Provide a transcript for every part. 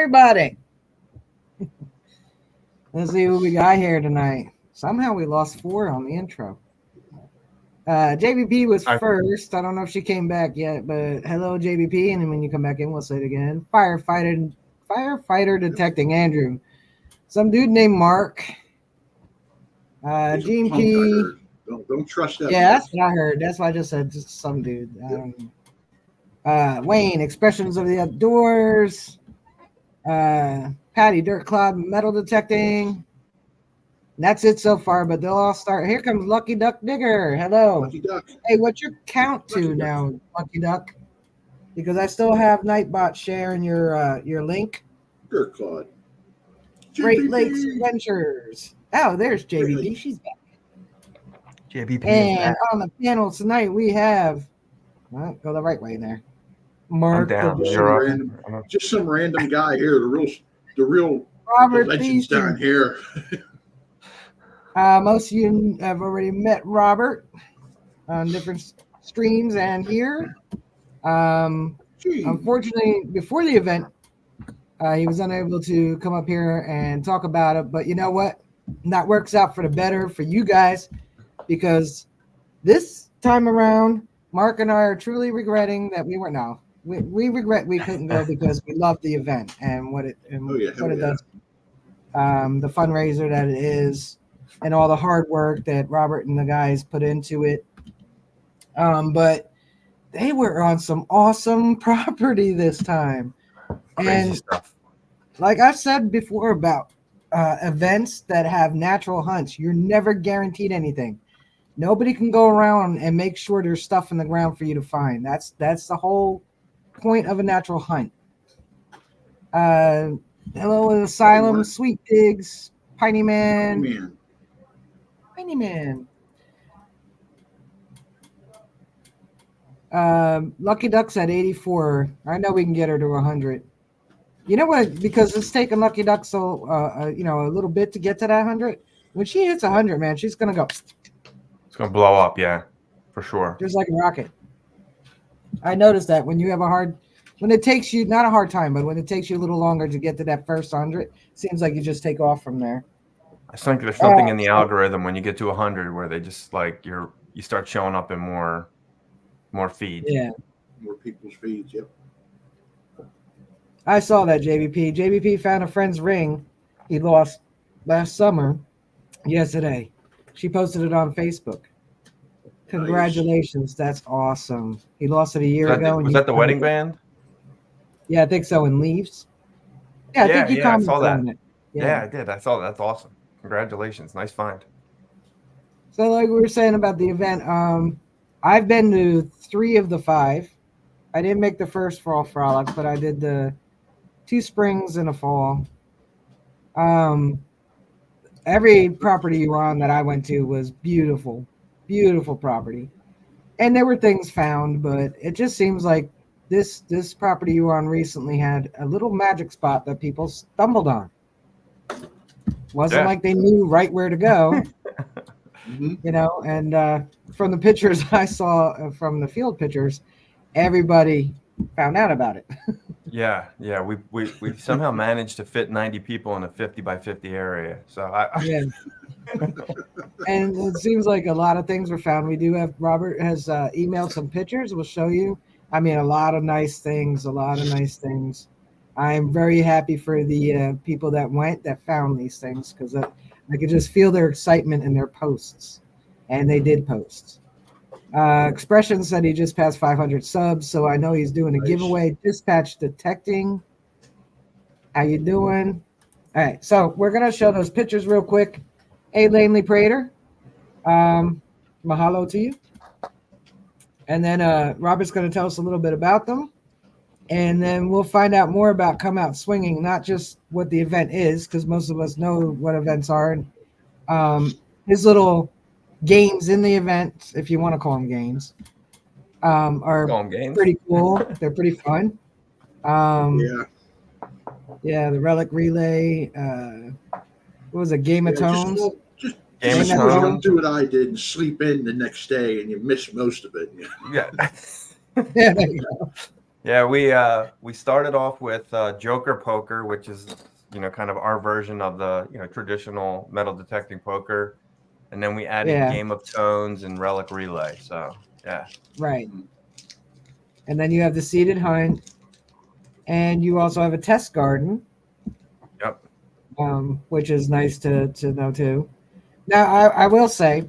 everybody. Let's see who we got here tonight. Somehow we lost 4 on the intro. JBP was first. I don't know if she came back yet, but hello, JBP. And then when you come back in, we'll say it again. Firefighter detecting Andrew. Some dude named Mark. Gene P. Don't trust that. Yeah, that's what I heard. That's why I just said just some dude. Wayne, Expressions of the Outdoors. Patty, Dirt Cloud, Metal Detecting. And that's it so far, but they'll all start. Here comes Lucky Duck Digger. Hello. Lucky Duck. Hey, what's your count to now, Lucky Duck? Because I still have Nightbot sharing your link. Dirt Cloud. Great Lakes Adventures. Oh, there's JBP. She's back. JBP and on the panel tonight we have go the right way there. Mark, just some random guy here. The real Robert legends down here. Most of you have already met Robert on different streams and here. Unfortunately, before the event, he was unable to come up here and talk about it. But you know what? That works out for the better for you guys, because this time around, Mark and I are truly regretting that we weren't. No, we regret we couldn't go because we loved the event and what it does. The fundraiser that it is, and all the hard work that Robert and the guys put into it. But they were on some awesome property this time. Crazy stuff. Like I've said before about events that have natural hunts, you're never guaranteed anything. Nobody can go around and make sure there's stuff in the ground for you to find. That's the whole point of a natural hunt. Hello, Asylum, Sweet Digs, Piney Man. Lucky Duck's at 84. I know we can get her to 100. You know what? Because it's taken Lucky Duck so a little bit to get to that 100. When she hits 100, man, she's gonna go. It's gonna blow up, yeah, for sure. Just like a rocket. I noticed that when you have when it takes you not a hard time, but when it takes you a little longer to get to that first 100, seems like you just take off from there. I think there's something in the algorithm when you get to 100 where they just like you start showing up in more feeds. Yeah, more people's feeds. Yep. I saw that JBP. JBP found a friend's ring he lost last summer. Yesterday, she posted it on Facebook. Congratulations, that's awesome. He lost it a year ago. Was that the wedding band? Yeah, I think so. In Leaves. Yeah, I think you commented on it. Yeah, I did. I saw that. That's awesome. Congratulations. Nice find. So like we were saying about the event, I've been to 3 of the 5. I didn't make the first Fall Frolic, but I did the 2 springs and a fall. Every property you were on that I went to was beautiful, beautiful property. And there were things found, but it just seems like this property you were on recently had a little magic spot that people stumbled on. Wasn't like they knew right where to go. And from the pictures I saw from the field pictures, everybody found out about it. Yeah. We somehow managed to fit 90 people in a 50 by 50 area. So yeah. And it seems like a lot of things were found. We do have Robert has emailed some pictures. We'll show you. I mean, a lot of nice things. I'm very happy for the people that found these things, because I could just feel their excitement in their posts, and they did post. Expression said he just passed 500 subs, so I know he's doing a giveaway. Dispatch Detecting. How you doing? All right, so we're going to show those pictures real quick. Hey, Lanley Prater. Mahalo to you. And then Robert's going to tell us a little bit about them. And then we'll find out more about Come Out Swinging, not just what the event is, because most of us know what events are. His little games in the event, if you want to call them games, are pretty cool. They're pretty fun. Yeah, the Relic Relay. What was it? Game of Tones? Game of Tones. Don't do what I did and sleep in the next day, and you miss most of it. Yeah. Yeah, there you go. Yeah, we started off with Joker poker, which is kind of our version of the traditional metal detecting poker, and then we added Yeah, Game of Tones and Relic Relay. So yeah, right. And then you have the seated hunt, and you also have a test garden, yep, which is nice to know too. Now, I will say,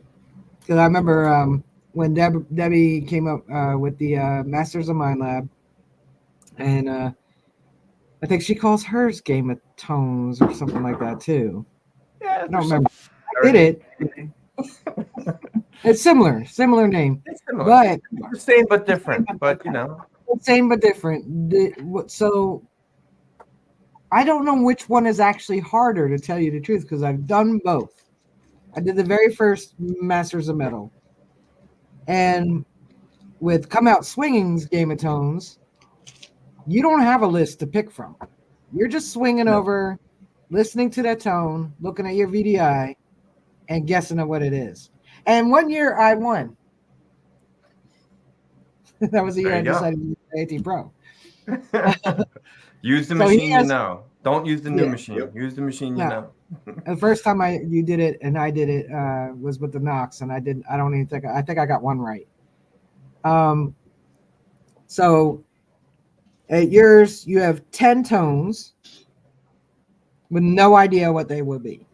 because I remember when Debbie came up with the Masters of Mind Lab, and I think she calls hers Game of Tones or something like that too. yeah. I don't There's some remember. I did it. It's similar name, It's similar, but the same but different. But same but different. So I don't know which one is actually harder, to tell you the truth, because I've done both. I did the very first Masters of Metal, and with Come Out Swinging's Game of Tones, you don't have a list to pick from. You're just swinging No. over, listening to that tone, looking at your VDI, and guessing at what it is. And one year I won. That was the year There I you go. decided to use the AT Pro. Use the So he machine has- you know. Don't use the new Yeah. machine. Yep. Use the machine you No. know. The first time you did it and I did it was with the Knox, and I don't even think I got one right. So at yours you have 10 tones with no idea what they would be.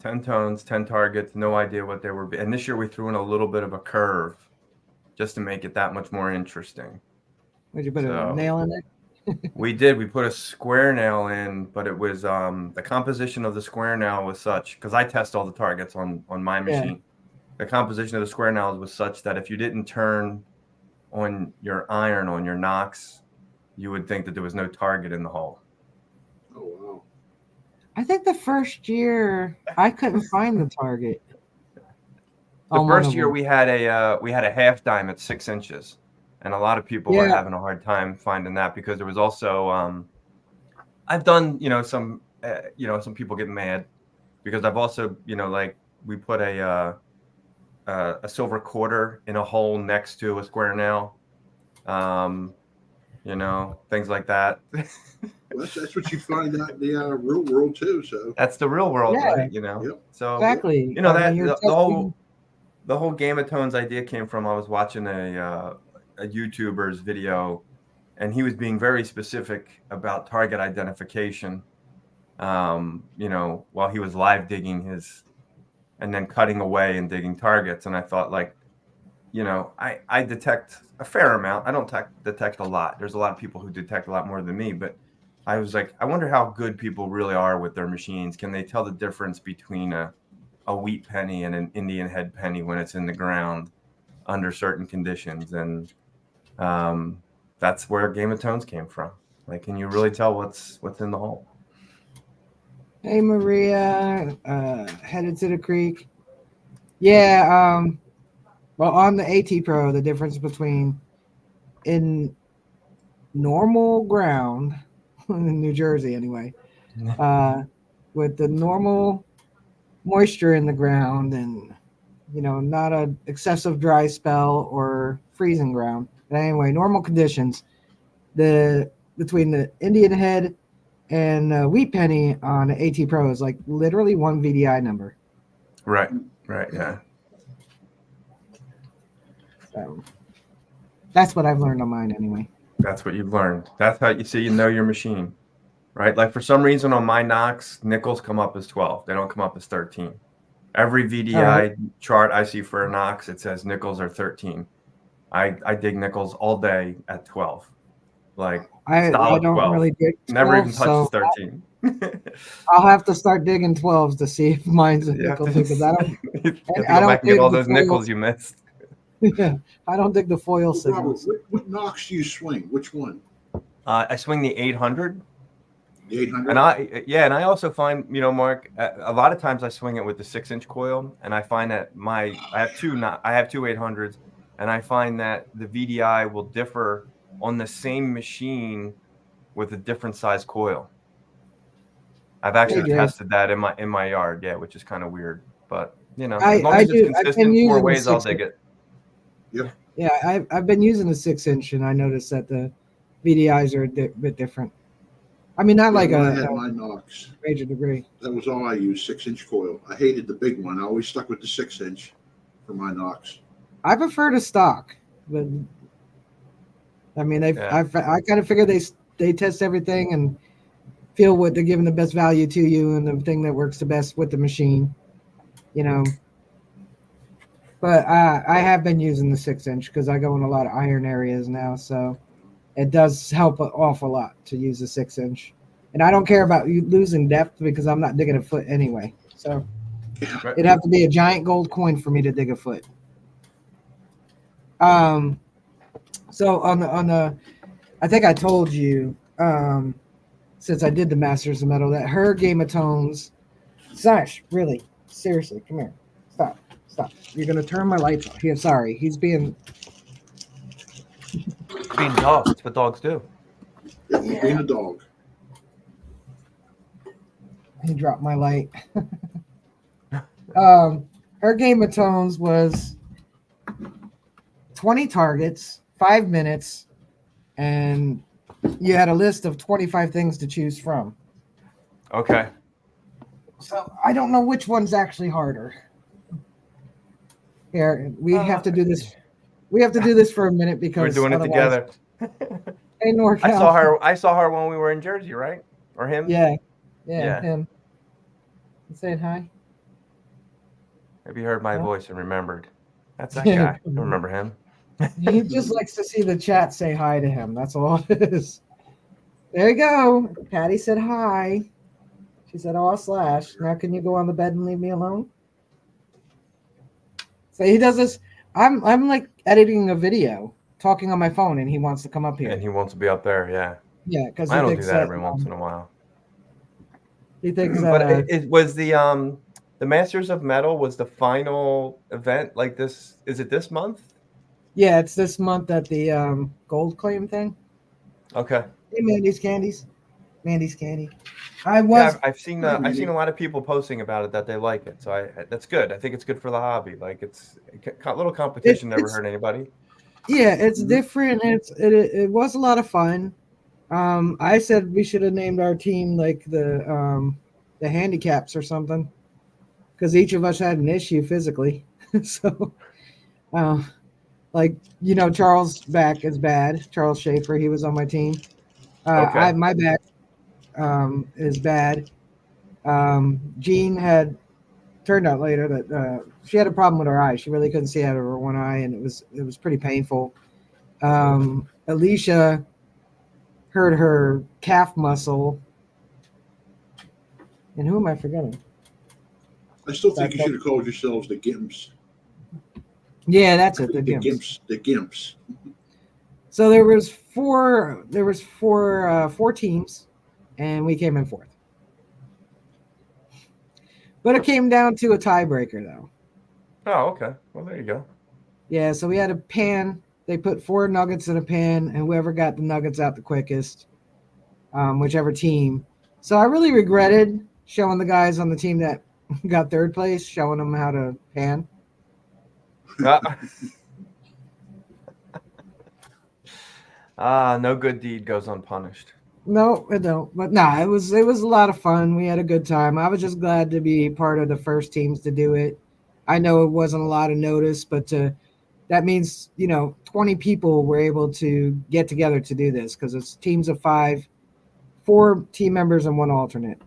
10 tones, 10 targets, no idea what they were. And this year we threw in a little bit of a curve just to make it that much more interesting. Would you put a So- nail in it? We did. We put a square nail in, but it was the composition of the square nail was such, because I test all the targets on my machine. The composition of the square nails was such that if you didn't turn on your iron on your Knox, you would think that there was no target in the hole. Oh wow. I think the first year I couldn't find the target. The on one first of year them. we had a half dime at 6 inches, and a lot of people were Yeah. having a hard time finding that because there was also I've done some some people get mad because I've also like we put a silver quarter in a hole next to a square nail, things like that. Well, that's what you find out in the real world too. So That's the real world, Yeah. right? Yep. So Exactly. that I mean, you're the whole Game of Tones idea came from I was watching a YouTuber's video, and he was being very specific about target identification. While he was live digging his, and then cutting away and digging targets, and I thought like, I detect a fair amount. I don't detect a lot. There's a lot of people who detect a lot more than me, but I was like, I wonder how good people really are with their machines. Can they tell the difference between a wheat penny and an Indian head penny when it's in the ground under certain conditions? And that's where Game of Tones came from. Like, can you really tell what's in the hole? Hey Maria, headed to the creek. Yeah, well, on the AT Pro, the difference between in normal ground in New Jersey anyway, with the normal moisture in the ground and not a excessive dry spell or freezing ground. But anyway, normal conditions, between the Indian head and wheat penny on the AT Pro is like literally one VDI number. Right, yeah. So that's what I've learned on mine anyway. That's what you've learned. That's how you know your machine, right? Like for some reason on my Knox, nickels come up as 12. They don't come up as 13. Every VDI chart I see for a Knox, it says nickels are 13. I dig nickels all day at 12. Like I solid don't 12. really dig 12, Never even touches so 13. I'll have to start digging 12s to see if mine's a nickel too, because I don't. You have to I go don't back and get dig all the those foil. nickels you missed. Yeah, I don't dig the foil Robert, signals. what Knox do you swing? Which one? I swing the 800. The 800. And I also find, Mark, a lot of times I swing it with the 6-inch coil, and I find that I have two 800s, and I find that the VDI will differ on the same machine with a different size coil. I've actually tested that in my yard, which is kind of weird, but as long as it's consistent 4 ways, I'll dig it. Yep. Yeah, I've been using the 6-inch, and I noticed that the VDIs are a bit different. I mean, not like when I a had my Knox, major degree. that was all I used, 6-inch coil. I hated the big one. I always stuck with the 6-inch for my Knox. I prefer to stock, but I mean, Yeah. I kind of figure they test everything and feel what they're giving the best value to you and the thing that works the best with the machine, you know. But I have been using the 6-inch because I go in a lot of iron areas now, so it does help an awful lot to use a 6-inch. And I don't care about you losing depth because I'm not digging a foot anyway. So Yeah. it'd have to be a giant gold coin for me to dig a foot. So on the I think I told you since I did the Masters of Metal that her Game of Tones. Sash, really, seriously, come here. Stop. You're gonna turn my lights off. Yeah, sorry. He's being dogs. That's what dogs do. Yeah, he's being a dog. He dropped my light. Her Game of Tones was 20 targets, 5 minutes, and you had a list of 25 things to choose from. Okay. So I don't know which one's actually harder. Here, we have to do this. We have to do this for a minute because we're doing it together. Hey, NorCal. I saw her when we were in Jersey, right? Or him? Yeah, Yeah. him. You saying hi? Have you heard my Yeah. voice and remembered? That's that guy. I remember him. He just likes to see the chat say hi to him. That's all it is. There you go. Patty said hi. She said, "Oh, Slash. Now can you go on the bed and leave me alone?" So he does this. I'm like editing a video, talking on my phone, and he wants to come up here. And he wants to be up there, yeah. Yeah, because I don't do that every once in a while. He thinks but it was the Masters of Metal was the final event like this. Is it this month? Yeah, it's this month at the Gold Claim thing. Okay. Hey, Mandy's Candy. I've seen a lot of people posting about it that they like it, so that's good. I think it's good for the hobby. Like it's a little competition never hurt anybody. Yeah, it's different. It was a lot of fun. I said we should have named our team like the handicaps or something, because each of us had an issue physically. So, like Charles' back is bad. Charles Schaefer, he was on my team. My back is bad. Jean had turned out later that she had a problem with her eye. She really couldn't see out of her one eye, and it was pretty painful. Alicia hurt her calf muscle. And who am I forgetting? I still think you should have called yourselves the Gimps. Yeah, that's it. The Gimps. So there was four teams, and we came in fourth. But it came down to a tiebreaker, though. Oh, okay. Well, there you go. Yeah, so we had a pan. They put 4 nuggets in a pan, and whoever got the nuggets out the quickest, whichever team. So I really regretted showing the guys on the team that got third place, showing them how to pan. No good deed goes unpunished. No, it don't. But it was a lot of fun. We had a good time. I was just glad to be part of the first teams to do it. I know it wasn't a lot of notice, but that means 20 people were able to get together to do this because it's teams of 5, 4 team members and 1 alternate.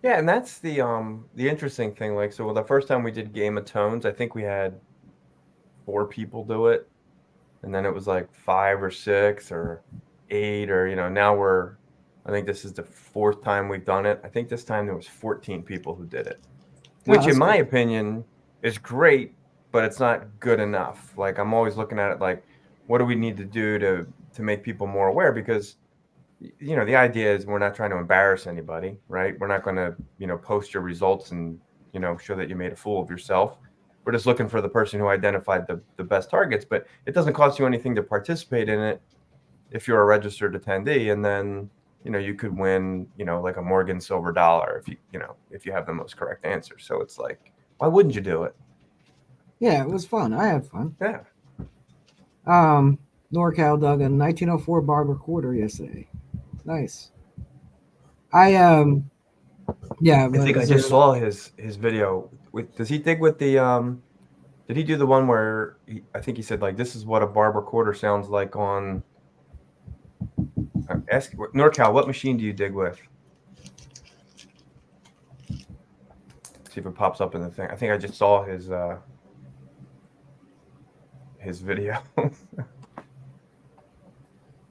Yeah, and that's the interesting thing. Like, so the first time we did Game of Tones, I think we had 4 people do it, and then it was like 5 or 6 or 8 or now I think this is the 4th time we've done it. I think this time there was 14 people who did it, which in my opinion is great, but it's not good enough. Like, I'm always looking at it like, what do we need to do to make people more aware? Because the idea is we're not trying to embarrass anybody, right? We're not going to post your results and show that you made a fool of yourself. We're just looking for the person who identified the best targets, but it doesn't cost you anything to participate in it if you're a registered attendee, and then you could win like a Morgan silver dollar if you have the most correct answer. So it's like, why wouldn't you do it? Yeah, it was fun. I had fun. Yeah. NorCal dug a 1904 barber quarter yesterday. Nice. I yeah, I but think I is just it saw his video. Does he dig with the Did he do the one where I think he said like this is what a barber quarter sounds like on? Ask NorCal, what machine do you dig with? See if it pops up in the thing. I think I just saw his video.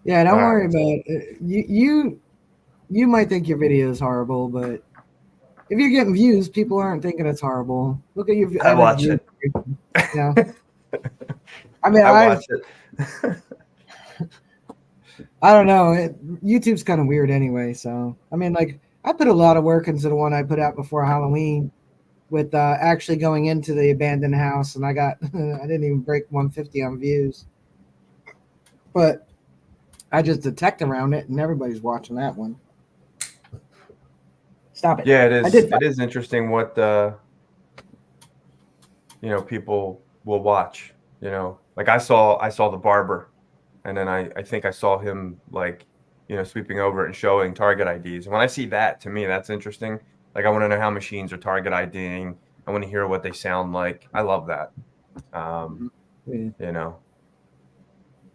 Yeah, don't All right, worry about it. You might think your video is horrible, but if you're getting views, people aren't thinking it's horrible. Look at your I average watch view. it. Yeah. I mean, I watch it. I don't know. YouTube's kind of weird anyway. So I mean, like I put a lot of work into the one I put out before Halloween, with actually going into the abandoned house, and I got I didn't even break 150 on views, but I just detect around it, and everybody's watching that one. Stop it. Yeah, it I is. did. It is interesting what people will watch. Like I saw the barber, and then I think I saw him like sweeping over it and showing target IDs. And when I see that, to me, that's interesting. Like I want to know how machines are target IDing. I want to hear what they sound like. I love that. Yeah. You know.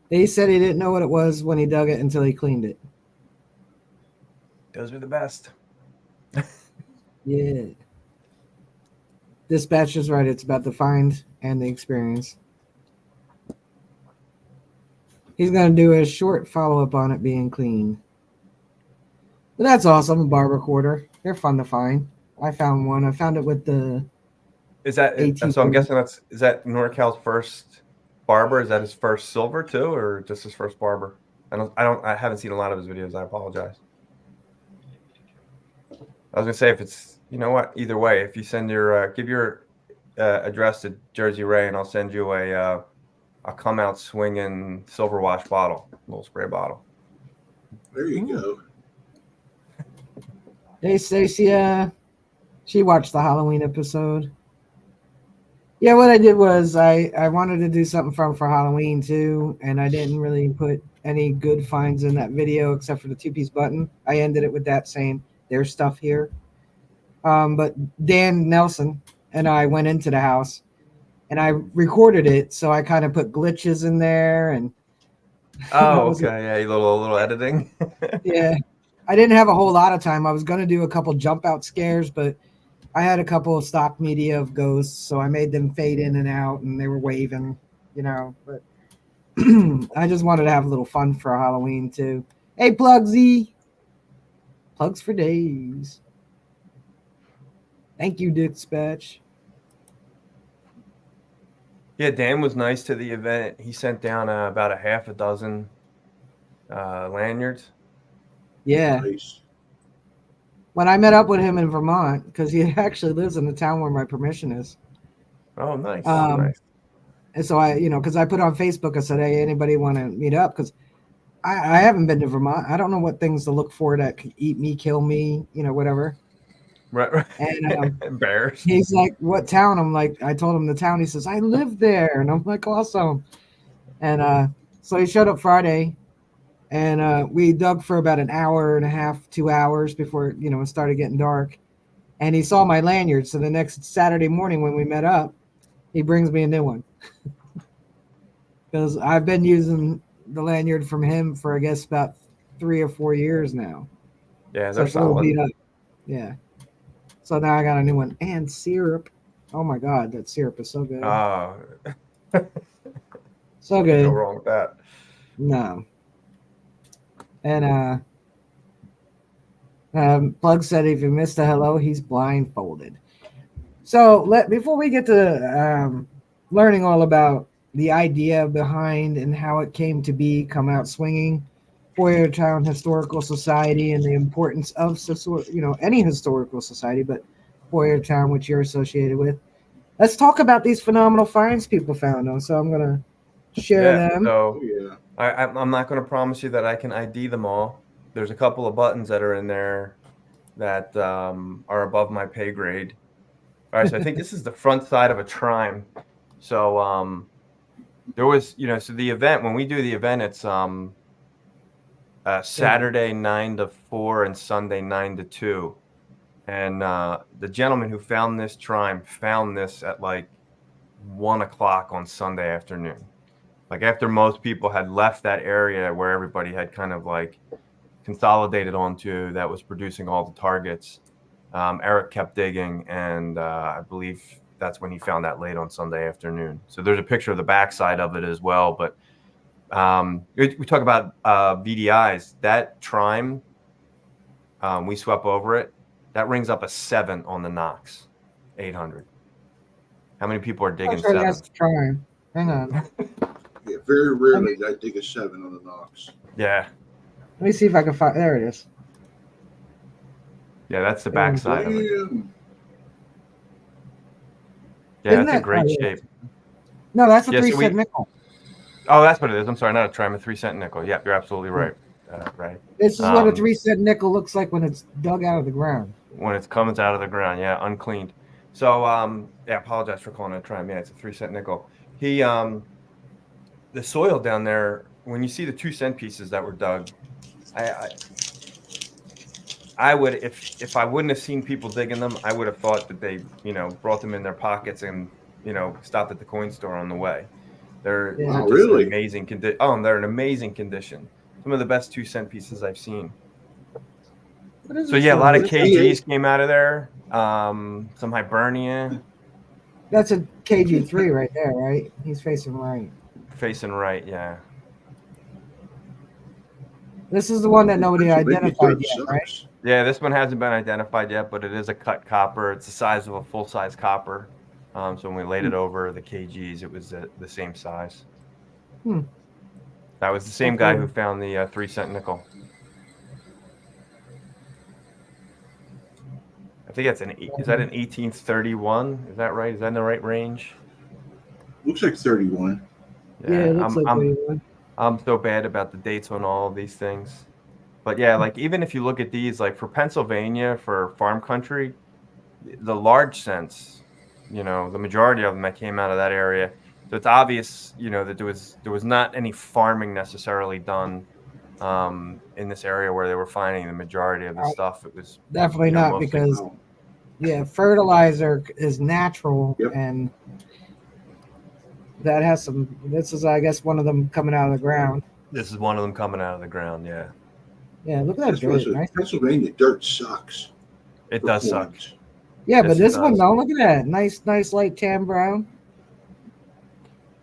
He said he didn't know what it was when he dug it until he cleaned it. Those are the best. Yeah. Dispatch is right. It's about the find and the experience. He's going to do a short follow-up on it being clean. But that's awesome. A barber quarter. They're fun to find. I found one. I found it with the Is that ATV. so? I'm guessing is that NorCal's first barber? Is that his first silver too, or just his first barber? I haven't seen a lot of his videos. I apologize. I was gonna say if it's either way, if you send your give your address to Jersey Ray, and I'll send you a come out swinging silver wash bottle, little spray bottle. There you go. Hey, Stacy, she watched the Halloween episode. Yeah, what I did was I wanted to do something for Halloween too, and I didn't really put any good finds in that video except for the two-piece button. I ended it with that saying, "There's stuff here." But Dan Nelson and I went into the house, and I recorded it, so I kind of put glitches in there, and Oh, okay, yeah, a little editing. yeah, I didn't have a whole lot of time. I was going to do a couple jump out scares, but I had a couple of stock media of ghosts, so I made them fade in and out, and they were waving, But I just wanted to have a little fun for Halloween too. Hey, Plugsy, plugs for days. Thank you, Dispatch. Yeah, Dan was nice to the event. He sent down about a half a dozen lanyards. Yeah. Nice. When I met up with him in Vermont, because he actually lives in the town where my permission is. Oh, nice, nice. And so because I put on Facebook, I said, "Hey, anybody want to meet up?" Because I haven't been to Vermont. I don't know what things to look for that could eat me, kill me, whatever. Right. And bears. He's like, "What town?" I'm like, I told him the town. He says, "I live there," and I'm like, "Awesome." And so he showed up Friday, and we dug for about an hour and a half, 2 hours before it started getting dark. And he saw my lanyard. So the next Saturday morning when we met up, he brings me a new one because I've been using the lanyard from him for I guess about 3 or 4 years now. Yeah, So they're it's a little solid. beat up. Yeah. So now I got a new one and syrup. Oh my God, that syrup is so good. So good. Can't go wrong with that. No. And Plug said if you missed a hello, he's blindfolded. So before we get to learning all about the idea behind and how it came to be, Come Out Swinging, Boyertown Historical Society, and the importance of any historical society, but Boyertown, which you're associated with. Let's talk about these phenomenal finds people found. So I'm gonna share them. So yeah. I'm not going to promise you that I can ID them all. There's a couple of buttons that are in there that are above my pay grade. All right, so I think this is the front side of a trime. So There was, so the event, when we do the event, it's Saturday 9 to 4 and Sunday 9 to 2. And the gentleman who found this trime found this at like 1 o'clock on Sunday afternoon. Like after most people had left that area where everybody had kind of like consolidated onto that was producing all the targets. Eric kept digging, and I believe that's when he found that late on Sunday afternoon. So there's a picture of the backside of it as well. But we talk about VDIs. That trime, we swept over it. That rings up a 7 on the Knox 800. How many people are digging 7? That's trying. Hang on. Yeah, very rarely I dig a 7 on the Knox. Yeah. Let me see if I can find. There it is. Yeah, that's the backside of it. Yeah, Isn't that's a that- great oh, yeah. shape. No, that's a Yeah, so 3-cent nickel. Oh, that's what it is. I'm sorry, not a trime, a 3-cent nickel. Yep, you're absolutely right. Right. This is what a Um, 3-cent nickel looks like when it's dug out of the ground. When it comes out of the ground, yeah, uncleaned. So, yeah, apologize for calling it a trime. Yeah, it's a 3-cent nickel. The soil down there, when you see the 2-cent pieces that were dug, I would, if I wouldn't have seen people digging them, I would have thought that they, brought them in their pockets and, stopped at the coin store on the way. They're Yeah. just Really? in amazing condition. Oh, they're in amazing condition. Some of the best 2-cent pieces I've seen. What is So this yeah, a lot of one? KGs came out of there. Some Hibernia That's a KG3 right there, right? He's facing right. facing right. Yeah. This is the one that nobody Pennsylvania identified dirt yet, right? sucks. Yeah, this one hasn't been identified yet, but it is a cut copper. It's the size of a full-size copper. So when we laid it over the KGs, it was the same size. Hmm. That was the same guy who found the 3-cent nickel. I think that's is that an 1831? Is that right? Is that in the right range? Looks like 31. Yeah, it looks like 31. I'm so bad about the dates on all of these things. But yeah, like even if you look at these, like for Pennsylvania, for farm country, the large cents, the majority of them that came out of that area. So it's obvious, that there was not any farming necessarily done in this area where they were finding the majority of the stuff. It was Definitely not, mostly because fertilizer is natural. Yep. And that has some. This is, I guess, one of them coming out of the ground. This is one of them coming out of the ground. Yeah, Yeah, look at that dirt. Nice. Pennsylvania dirt sucks. it does suck. Yeah, but Yes, it this one, does. though, look at that. Nice light tan brown.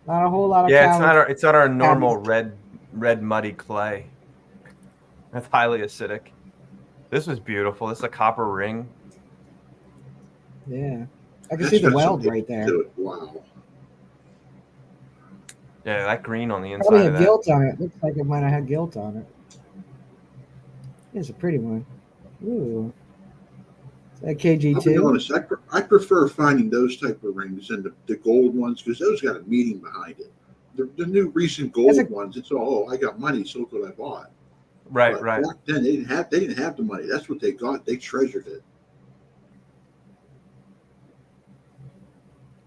Not a whole lot of. Yeah, it's not our normal red muddy clay. That's highly acidic. This was beautiful. This is a copper ring. Yeah, I can see the weld right there. Wow. Yeah, that green on the inside Probably of had that. gilt on it. Looks like it might have had gilt on it. It's a pretty one. Ooh. Is that I'll be KG2? honest, I prefer finding those type of rings than the gold ones, because those got a meaning behind it. The new recent gold ones, it's all, I got money, so look what I bought. Right, But right. back then they didn't have the money. That's what they got. They treasured it.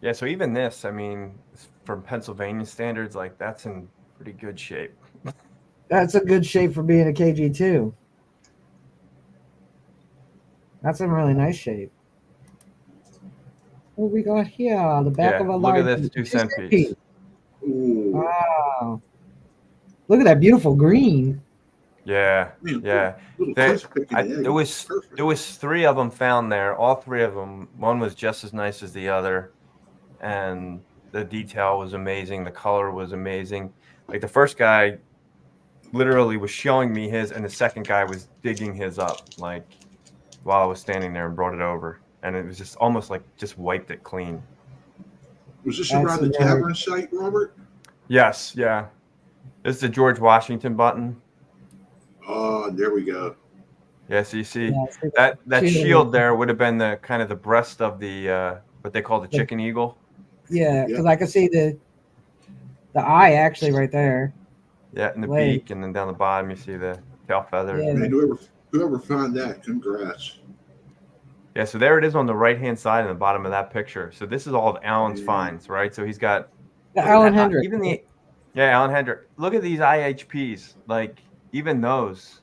Yeah, so even this, I mean, from Pennsylvania standards, like that's in pretty good shape. That's a good shape for being a KG2. That's in really nice shape. What we got here? The back Yeah, of a look large at this 2-cent piece. Ooh. Wow. Look at that beautiful green. Yeah, Man, yeah. little There, kids picking the egg. Perfect. there was 3 of them found there. All 3 of them. One was just as nice as the other, and the detail was amazing. The color was amazing. Like the first guy, literally was showing me his, and the second guy was digging his up, like while I was standing there, and brought it over, and it was just almost like just wiped it clean. Was this That's around the amazing. tavern site, Robert? Yes, yeah. This is the George Washington button. Oh, there we go. Yeah, so you see Yeah, that shield. shield there would have been the kind of the breast of the what they call the chicken eagle. Yeah, because I can see the eye actually right there. Yeah, and the Leg. beak, and then down the bottom you see the tail feathers. Yeah. Man, whoever found that, congrats. Yeah, so there it is on the right-hand side in the bottom of that picture. So this is all of Alan's finds, right? So he's got The Alan Hendrick. Yeah, Alan Hendrick. Look at these IHPs. Like even those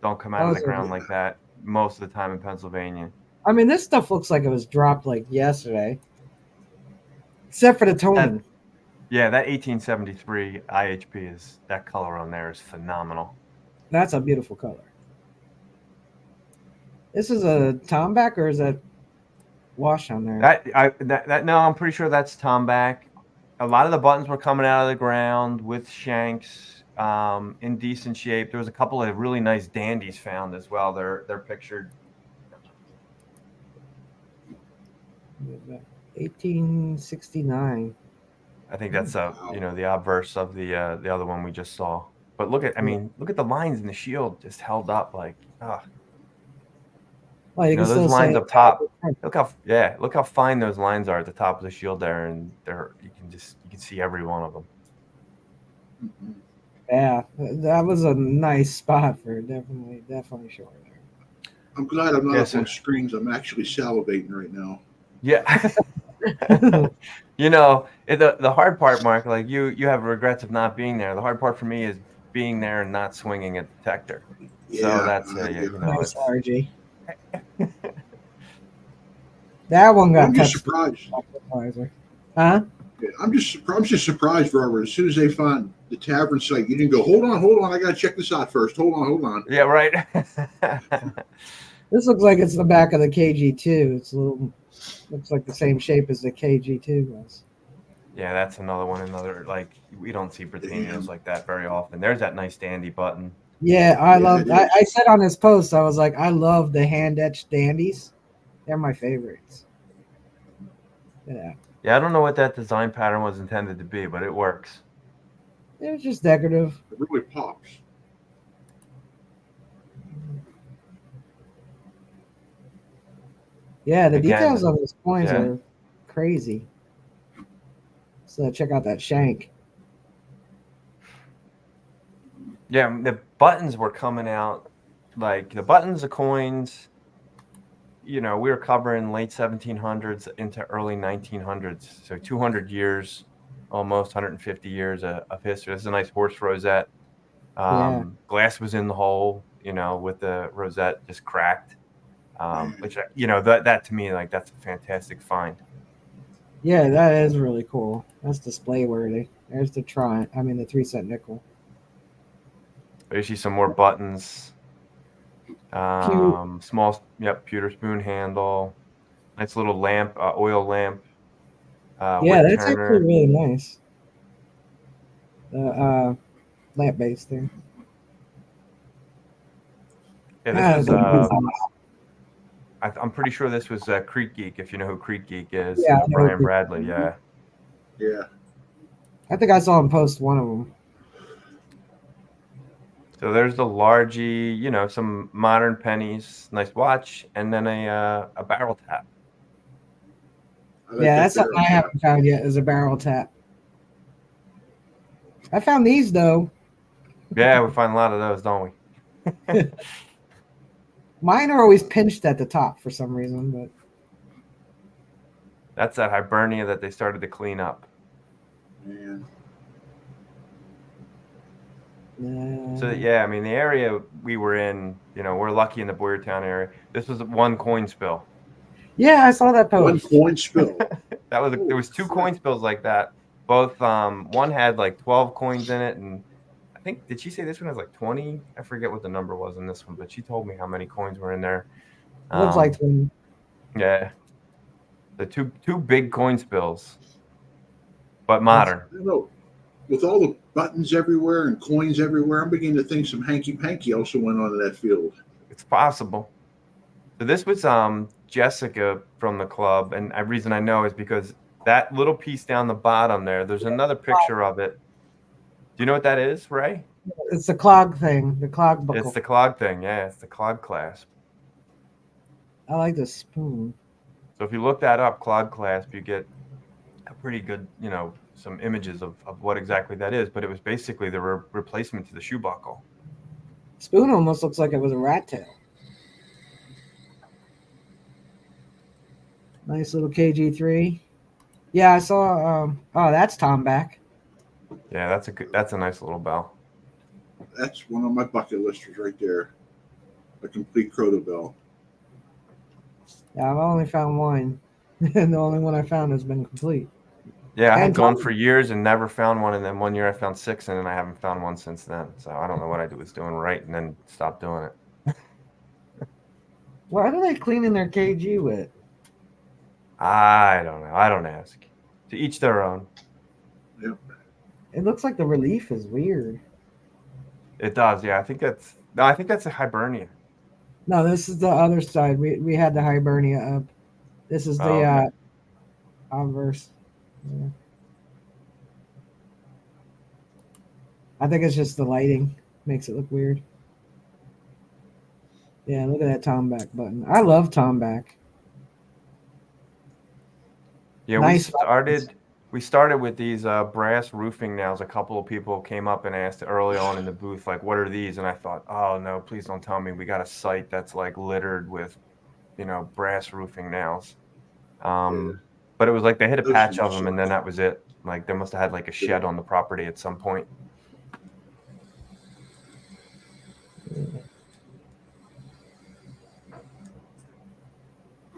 don't come out of the Those are, ground like that most of the time in Pennsylvania. I mean, this stuff looks like it was dropped like yesterday, except for the toning. Yeah, that 1873 IHP is that color on there is phenomenal. That's a beautiful color. This is a Tomback, or is that wash on there? That no, I'm pretty sure that's Tomback. A lot of the buttons were coming out of the ground with shanks, in decent shape. There was a couple of really nice dandies found as well. They're pictured. 1869. I think that's the obverse of the other one we just saw. But look at the lines in the shield just held up like Well, you can those still lines say up top. Look how fine those lines are at the top of the shield there, and you can see every one of them. Mhm. Yeah, that was a nice spot for definitely sure there. I'm glad I'm not Yeah, up so on screens. I'm actually salivating right now. yeah. The hard part, Mark, like you have regrets of not being there. The hard part for me is being there and not swinging a detector. So Yeah, that's Nice it's RG. That one well, got I'm just touched. surprised. Huh? Yeah, I'm just surprised, Robert. As soon as they found the tavern site, you didn't go, hold on, I gotta check this out first. Hold on. yeah, right. This looks like it's the back of the KG2. It's looks like the same shape as the KG2 was. Yeah, that's another like we don't see Britannias like that very often. There's that nice dandy button. Yeah, Yeah, it I is. said on this post, I was like, I love the hand etched dandies. They're my favorites. Yeah, Yeah, I don't know what that design pattern was intended to be, but it works. it was just decorative. It really pops. Yeah, the details Again, on these coins yeah. are crazy. So check out that shank. Yeah, the buttons were coming out like the buttons, the coins, we were covering late 1700s into early 1900s. So 200 years, almost 150 years of history. This is a nice horse rosette. Yeah, Glass was in the hole, with the rosette just cracked. Which that to me, like, that's a fantastic find. yeah, that is really cool. That's display worthy. There's the the 3 cent nickel. There's see some more buttons. Cute. Small, yep, pewter spoon handle. Nice little lamp, oil lamp, Yeah, wick that's actually turner. really nice. The lamp base there. Yeah, this Ah, was. I'm pretty sure this was Creek Geek. If you know who Creek Geek is, yeah, I know. Brian Bradley. Yeah. Yeah. I think I saw him post one of them. So there's the largy, some modern pennies, nice watch, and then a barrel tap. I like Yeah, that that's something barrel I tap. haven't found yet. Is a barrel tap. I found these though. Yeah, we find a lot of those, don't we? Mine are always pinched at the top for some reason, but That's that Hibernia that they started to clean up. Man. So yeah, I mean the area we were in, we're lucky in the Boyertown area. This was one coin spill. yeah, I saw that One post. coin spill. There was two coin spills like that. Both one had like 12 coins in it, and I think did she say this one has like 20? I forget what the number was in this one, but she told me how many coins were in there. Looks like twin. Yeah, the two big coin spills, but modern. I don't know. With all the buttons everywhere and coins everywhere, I'm beginning to think some hanky panky also went onto that field. It's possible. So this was Jessica from the club, and the reason I know is because that little piece down the bottom there. There's another picture of it. Do you know what that is, Ray? It's the clog thing, the clog buckle. It's the clog thing. Yeah, it's the clog clasp. I like the spoon. So if you look that up, clog clasp, you get a pretty good, some images of what exactly that is. But it was basically the replacement to the shoe buckle. Spoon almost looks like it was a rat tail. Nice little KG3. Yeah, I saw. Oh, that's Tomback. Yeah, that's a nice little bell. That's one on my bucket listers right there. A complete croto bell. Yeah, I've only found one, and the only one I found has been complete. Yeah, I had And gone Tom, for years and never found one, and then one year I found 6, and then I haven't found one since then. So I don't know what I was doing right, and then stopped doing it. what are they cleaning their KG with? I don't know. I don't ask. To each their own. Yep. It looks like the relief is weird. It does, yeah. I think that's a Hibernia. No, this is the other side. We had the Hibernia up. This is the Okay. obverse. Yeah. I think it's just the lighting makes it look weird. Yeah, look at that Tomback button. I love Tomback. Yeah, Nice. we started with these brass roofing nails. A couple of people came up and asked early on in the booth, like, what are these? And I thought, oh no, please don't tell me we got a site that's like littered with, brass roofing nails. But it was like they hit a Those patch things of them, and then suck. that was it. Like they must have had like a shed on the property at some point.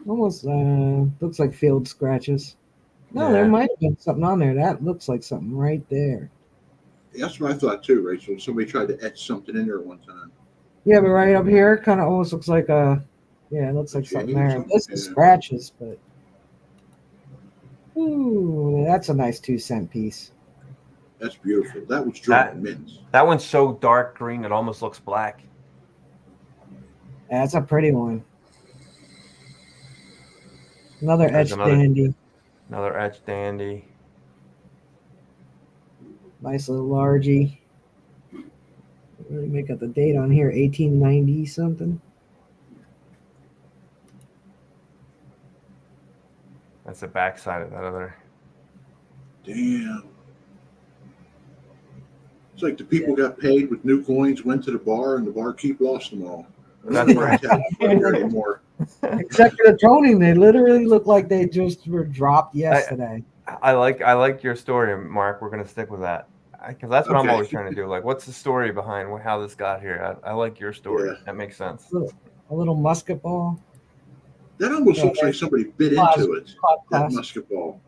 Almost looks like field scratches. No, there Yeah. might have been something on there. That looks like something right there. That's what I thought too, Rachel. Somebody tried to etch something in there one time. Yeah, but right up here, kind of almost looks like it looks like something Chain or there. something? This is Yeah. scratches, but ooh, that's a nice 2-cent piece. That's beautiful. That was drawn mints. That one's so dark green it almost looks black. Yeah, that's a pretty one. Another There's etched dandy. another etched dandy. Nice little largie. Really make up the date on here, 1890 something. That's the backside of that other. Damn. It's like the people got paid with new coins, went to the bar, and the barkeep lost them all. That's right. Here anymore. Except for the toning, they literally look like they just were dropped yesterday. I like your story, Mark. We're gonna stick with that because that's what I'm Okay. always trying to do. Like, what's the story behind how this got here? I like your story. Yeah. That makes sense. A little musket ball. That almost looks like somebody bit into it. That Class. musket ball.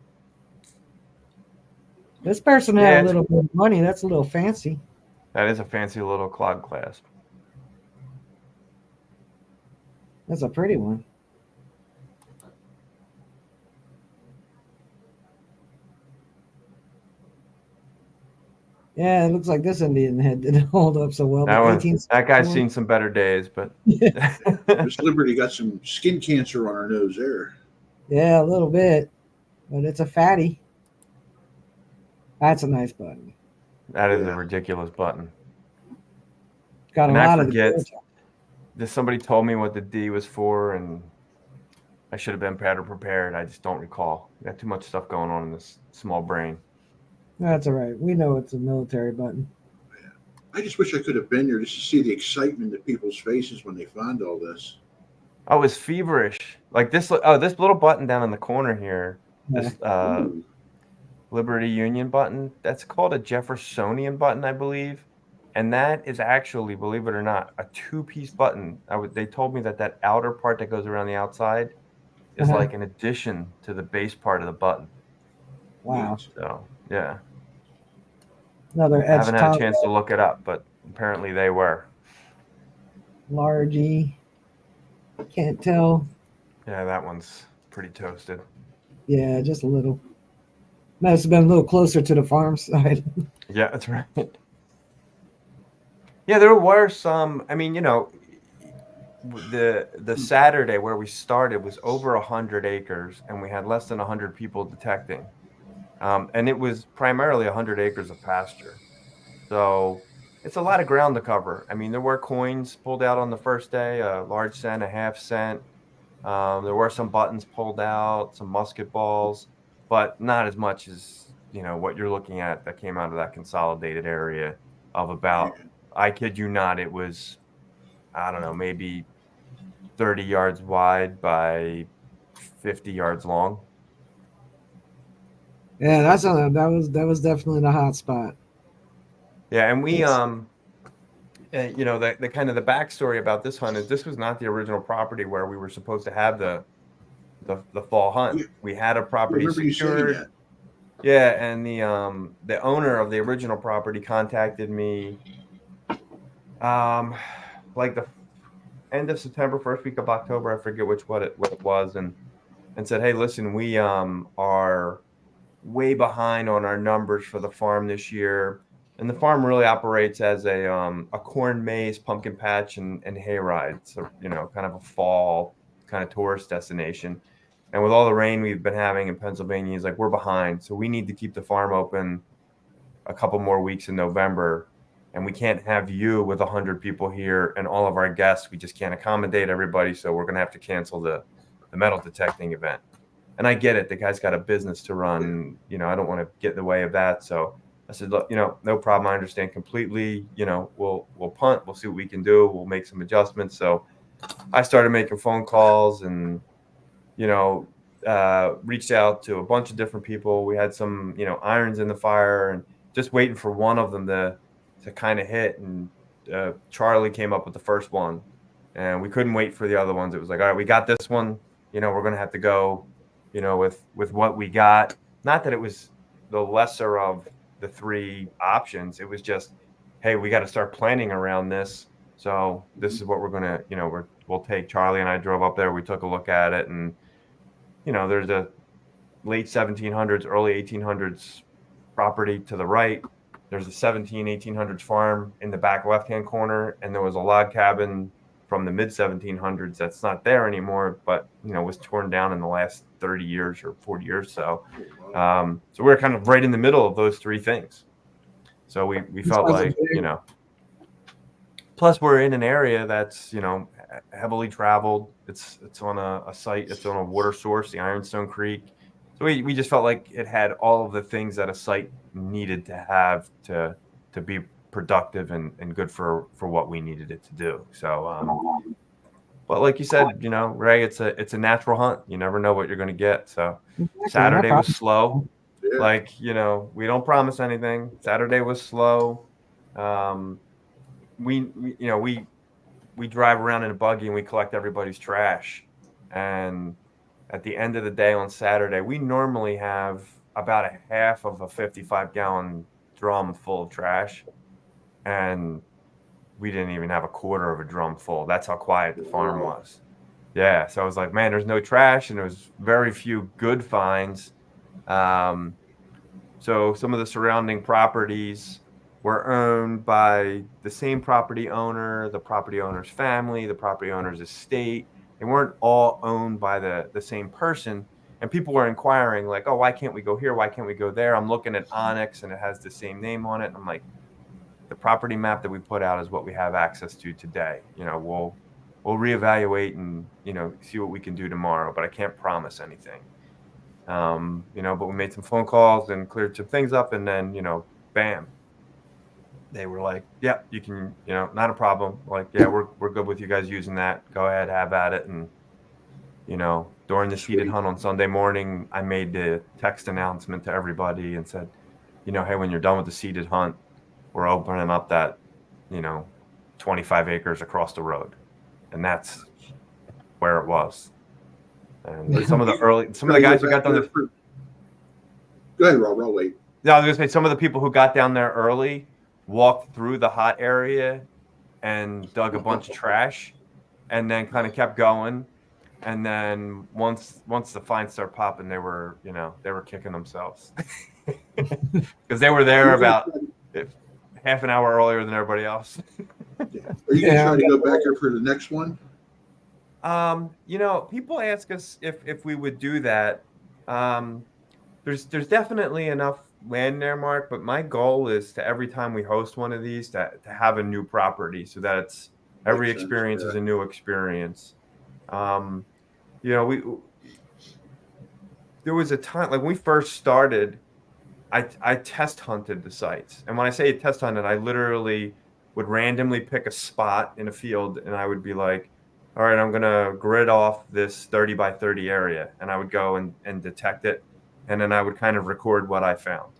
This person Yeah, had a little bit of money. That's a little fancy. That is a fancy little clog clasp. That's a pretty one. Yeah, it looks like this Indian head didn't hold up so well. That guy's seen some better days, but Miss Liberty got some skin cancer on her nose there. Yeah, a little bit, but it's a fatty. That's a nice button. that is a ridiculous button. Got And a I lot forget. of Somebody told me what the D was for, and I should have been better prepared. I just don't recall. I got too much stuff going on in this small brain. That's all right. We know it's a military button. I just wish I could have been there just to see the excitement in people's faces when they found all this. Oh, it's feverish. Like this. Oh, this little button down in the corner here. This Liberty Union button. That's called a Jeffersonian button, I believe. And that is actually, believe it or not, a 2-piece button. They told me that outer part that goes around the outside is like an addition to the base part of the button. Wow. So, yeah. Another I haven't had a chance to look it up, but apparently they were. Largy. Can't tell. Yeah, that one's pretty toasted. Yeah, just a little. Must have been a little closer to the farm side. Yeah, that's right. Yeah, there were some. I mean, the Saturday where we started was over 100 acres, and we had less than 100 people detecting, and it was primarily 100 acres of pasture. So it's a lot of ground to cover. I mean, there were coins pulled out on the first day, a large cent, a half cent. There were some buttons pulled out, some musket balls, but not as much as what you're looking at that came out of that consolidated area of about. I kid you not, it was, I don't know, maybe 30 yards wide by 50 yards long. Yeah, that was definitely the hot spot. Yeah, and we Yes. you know, the kind of the backstory about this hunt is this was not the original property where we were supposed to have the fall hunt. Yeah, We had a I property remember you saying secured. that. Yeah, and the owner of the original property contacted me like the end of September, first week of October, I forget what it was, and said, "Hey, listen, we are way behind on our numbers for the farm this year." And the farm really operates as a corn maze, pumpkin patch, and hayride. So, you know, kind of a fall kind of tourist destination. And with all the rain we've been having in Pennsylvania, he's like, we're behind. So we need to keep the farm open a couple more weeks in November. And we can't have you with 100 people here and all of our guests. We just can't accommodate everybody. So we're going to have to cancel the metal detecting event. And I get it. The guy's got a business to run. You know, I don't want to get in the way of that. So I said, look, you know, no problem. I understand completely. You know, we'll punt. We'll see what we can do. We'll make some adjustments. So I started making phone calls and, you know, reached out to a bunch of different people. We had some, you know, irons in the fire and just waiting for one of them to kind of hit. And Charlie came up with the first one, and we couldn't wait for the other ones. It was like, all right, we got this one. You know, we're going to have to go, you know, with what we got. Not that it was the lesser of the three options. It was just, hey, we got to start planning around this. So this is what we're going to, you know, we'll take. Charlie and I drove up there. We took a look at it, and you know, there's a late 1700s, early 1800s property to the right. There's a 1800s farm in the back left-hand corner, and there was a log cabin from the mid 1700s that's not there anymore, but you know, was torn down in the last 30 years or 40 years. So, so we're kind of right in the middle of those three things. So we felt like, you know, plus we're in an area that's, you know, heavily traveled. It's on a site. It's on a water source, the Ironstone Creek. So we just felt like it had all of the things that a site needed to have to be productive and good for what we needed it to do. So, but like you said, you know, Ray, it's a natural hunt. You never know what you're going to get. So Exactly, Saturday no was problem. slow. Yeah. Like, you know, we don't promise anything. Saturday was slow. We you know, we drive around in a buggy and we collect everybody's trash. And at the end of the day on Saturday, we normally have about a half of a 55-gallon drum full of trash. And we didn't even have a quarter of a drum full. That's how quiet the farm was. Yeah. So I was like, man, there's no trash, and there was very few good finds. So some of the surrounding properties were owned by the same property owner, the property owner's family, the property owner's estate. They weren't all owned by the same person. And people were inquiring, like, oh, why can't we go here? Why can't we go there? I'm looking at Onyx and it has the same name on it. And I'm like, the property map that we put out is what we have access to today. You know, we'll reevaluate and, you know, see what we can do tomorrow, but I can't promise anything. You know, but we made some phone calls and cleared some things up, and then, you know, bam, they were like, yeah, you can, you know, not a problem. Like, yeah, we're good with you guys using that. Go ahead, have at it. And, you know, during the seated hunt on Sunday morning, I made the text announcement to everybody and said, you know, hey, when you're done with the seated hunt, we're opening up that, you know, 25 acres across the road. And that's where it was. And some of the guys who got down there. Go ahead, Rob. I'll wait. Yeah, I was gonna say some of the people who got down there early walked through the hot area and dug a bunch of trash, and then kind of kept going. And then once the finds started popping, they were kicking themselves because they were there about half an hour earlier than everybody else. Yeah. Are you gonna try to go back here for the next one? You know, people ask us if we would do that. There's definitely enough land there, Mark, but my goal is to every time we host one of these to have a new property so that it's every experience is a new experience. You know, there was a time like when we first started, I test hunted the sites. And when I say test hunted, I literally would randomly pick a spot in a field and I would be like, all right, I'm going to grid off this 30 by 30 area. And I would go and detect it. And then I would kind of record what I found.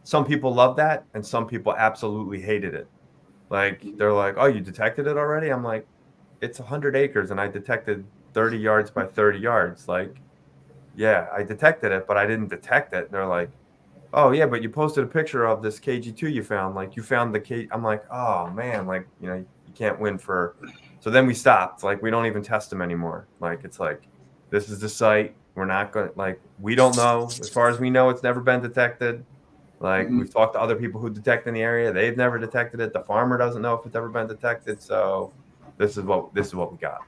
some people love that, and some people absolutely hated it. Like they're like, "Oh, you detected it already?" I'm like, "It's 100 acres, and I detected 30 yards by 30 yards." Like, yeah, I detected it, but I didn't detect it. And they're like, "Oh yeah, but you posted a picture of this KG2 you found. Like you found the K." I'm like, "Oh man, like you can't win for." So then we stopped. Like we don't even test them anymore. Like it's like this is the site. We're not going like we don't know. As far as we know, it's never been detected. Like Mhm. we've talked to other people who detect in the area. They've never detected it. The farmer doesn't know if it's ever been detected. So this is what we got.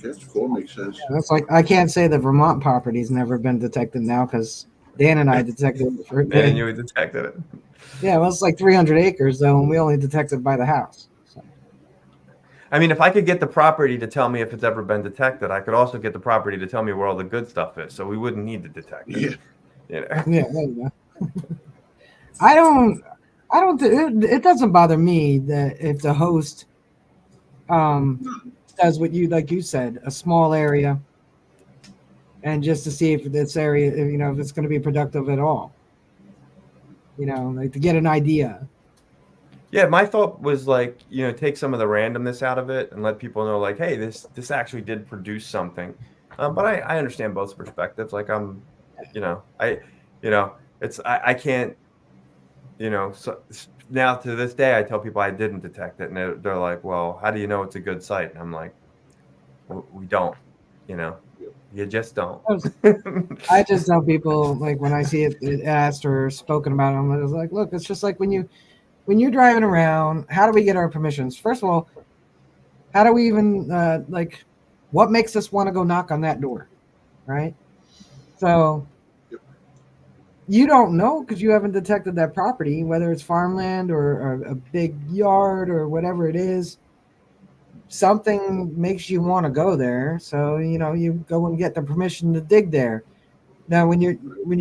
That's cool. Makes sense. That's like I can't say the Vermont property's never been detected now because Dan and I detected it for And you detected it. yeah, well, it's like 300 acres though, and we only detected by the house. So. I mean, if I could get the property to tell me if it's ever been detected, I could also get the property to tell me where all the good stuff is. So we wouldn't need to detect it. Yeah. You know? Yeah, there you go. I don't. It doesn't bother me that if the host um does what you like you said, a small area, and just to see if this area, if it's going to be productive at all. Like to get an idea. Yeah, my thought was like, take some of the randomness out of it and let people know, like, hey, this actually did produce something. But I understand both perspectives. Like it's I can't, so now to this day I tell people I didn't detect it, and they're like, well, how do you know it's a good site? And I'm like, we don't, you know, you just don't. I just tell people like when I see it asked or spoken about, I'm just like, look, it's just like when you're driving around. How do we get our permissions? First of all, how do we even like? What makes us want to go knock on that door, right? So Yep. you don't know because you haven't detected that property, whether it's farmland or a big yard or whatever it is. Something makes you want to go there, so you go and get the permission to dig there. Now, when you're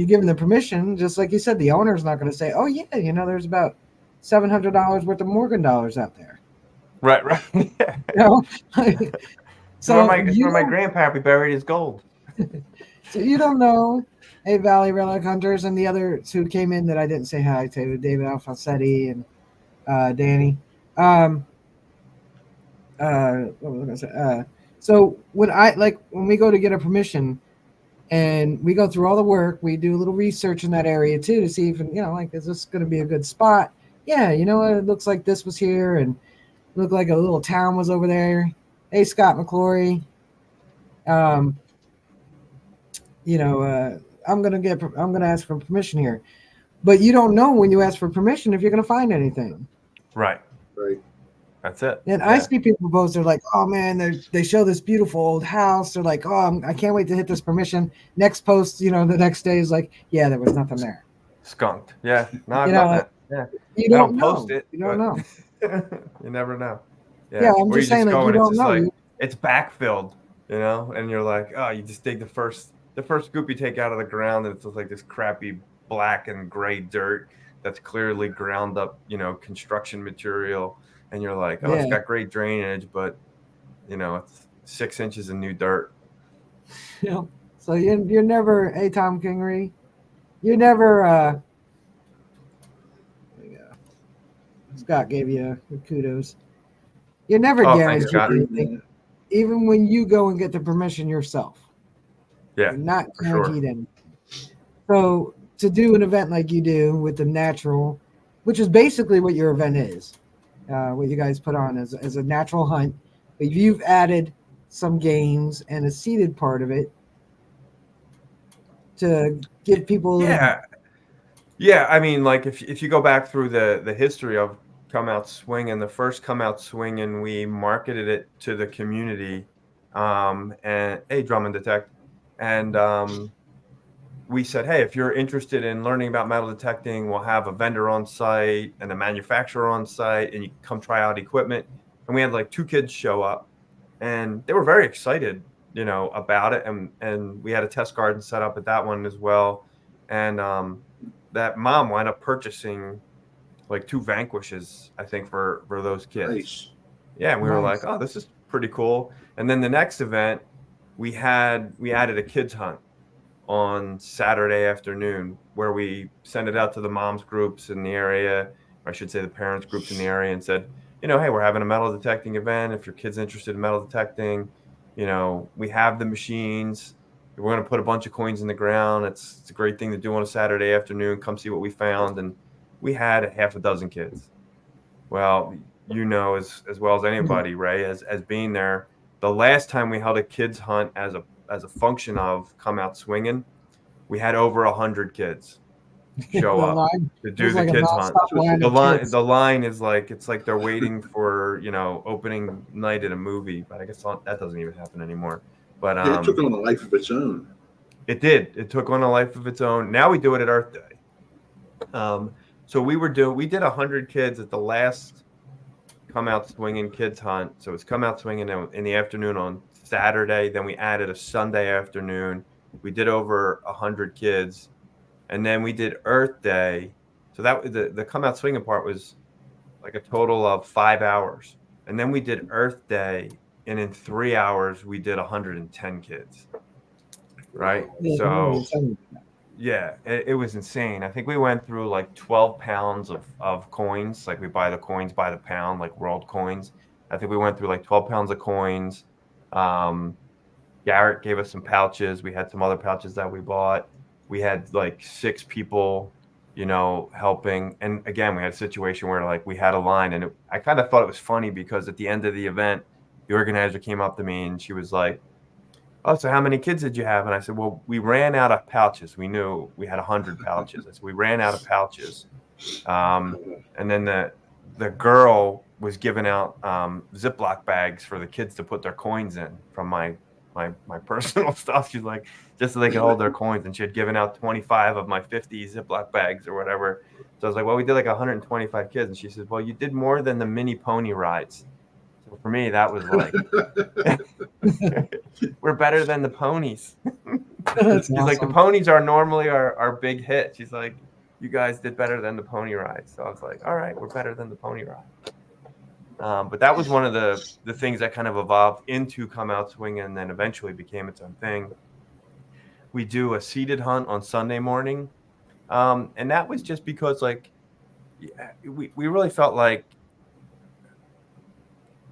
given the permission, just like you said, the owner's not going to say, "Oh yeah, there's about $700 worth of Morgan dollars out there." Right, right. Yeah. You know, so It's you where my don't, grandpappy buried his gold. so you don't know. Hey, Valley Relic Hunters and the others who came in that I didn't say hi to, David Alfonsetti and Danny. What was I gonna say? So when we go to get a permission and we go through all the work, we do a little research in that area too to see if like is this going to be a good spot? Yeah, it looks like this was here and looked like a little town was over there. Hey, Scott McClory. Um, I'm gonna ask for permission here, but you don't know when you ask for permission if you're gonna find anything. Right. Right. That's it. And I Yeah. see people post, they're like, oh man, they show this beautiful old house. They're like, oh, I can't wait to hit this permission. Next post, the next day is like, yeah, there was nothing there. Skunked. Yeah. No, I've You done know, that. Yeah. you I don't don't post know. it, You don't but know. you never know. Yeah, Yeah. I'm Or you just saying, just like, go you and it's don't just know. like it's backfilled, and you're like, oh, you just dig the first scoop you take out of the ground, and it's just like this crappy black and gray dirt that's clearly ground up, construction material. And you're like, oh, it's Yeah. got great drainage, but it's 6 inches of new dirt. So you're never, hey, Tom Kingery, you're never, Scott gave you kudos. You're never Oh, thanks, guaranteed Scott. anything, even when you go and get the permission yourself. Yeah, You're not for guaranteed sure. anything. So to do an event like you do with the natural, which is basically what your event is, what you guys put on as a natural hunt, but you've added some games and a seated part of it to give people. Yeah, yeah. I mean, like if you go back through the history of Come Out Swinging, the first Come Out Swinging, we marketed it to the community, and hey, Drum and Detect, and we said, hey, if you're interested in learning about metal detecting, we'll have a vendor on site and a manufacturer on site, and you can come try out equipment. And we had like 2 kids show up, and they were very excited, about it. And we had a test garden set up at that one as well. And that mom wound up purchasing like 2 Vanquishes, I think, for those kids. Nice. Yeah, and we were like, Nice. oh, this is pretty cool. And then the next event, we added a kids hunt on Saturday afternoon where we sent it out to the moms groups in the area, or I should say the parents groups in the area, and said, hey, we're having a metal detecting event. If your kid's interested in metal detecting, we have the machines. We're going to put a bunch of coins in the ground. It's a great thing to do on a Saturday afternoon. Come see what we found. And we had a half a dozen kids. Well, as well as anybody, Ray, as being there, the last time we held a kids hunt as a function of come out swinging, we had over 100 kids show up to do the kids hunt. The line is like, it's like they're waiting for, opening night at a movie, but I guess that doesn't even happen anymore. But it took on a life of its own. It did. It took on a life of its own. Now we do it at Earth Day. So we did 100 kids at the last come out swinging kids hunt. So it's come out swinging in the afternoon on Saturday. Then we added a Sunday afternoon. We did over 100 kids. And then we did Earth Day. So that the come out swinging part was like a total of 5 hours. And then we did Earth Day. And in 3 hours, we did 110 kids. Right. So yeah, it was insane. I think we went through like 12 pounds of coins. Like we buy the coins by the pound, like world coins. I think we went through like 12 pounds of coins. Garrett gave us some pouches. We had some other pouches that we bought. We had like 6 people, helping. And again, we had a situation where like we had a line, and I kind of thought it was funny because at the end of the event, the organizer came up to me and she was like, "Oh, so how many kids did you have?" And I said, "Well, we ran out of pouches. We knew we had 100 pouches." I said, "We ran out of pouches." And then the girl was giving out Ziploc bags for the kids to put their coins in from my personal stuff. She's like, just so they could hold their coins. And she had given out 25 of my 50 Ziploc bags or whatever. So I was like, "Well, we did like 125 kids." And she said, "Well, you did more than the mini pony rides." So for me, that was like, we're better than the ponies. She's awesome. Like, the ponies are normally our big hit. She's like, "You guys did better than the pony ride." So I was like, all right, we're better than the pony ride. But that was one of the things that kind of evolved into come out swinging, and then eventually became its own thing. We do a seated hunt on Sunday morning. And that was just because we really felt like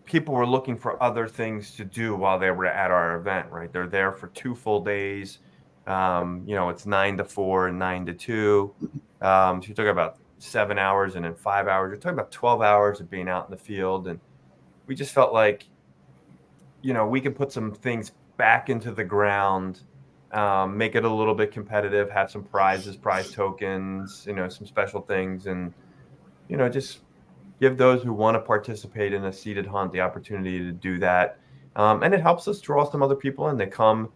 people were looking for other things to do while they were at our event, right? They're there for 2 full days. It's 9 to 4 and 9 to 2. So you're talking about 7 hours, and then 5 hours. You're talking about 12 hours of being out in the field. And we just felt like, we could put some things back into the ground, make it a little bit competitive, have some prizes, prize tokens, some special things, and, just give those who want to participate in a seated hunt the opportunity to do that. And it helps us draw some other people in. They come,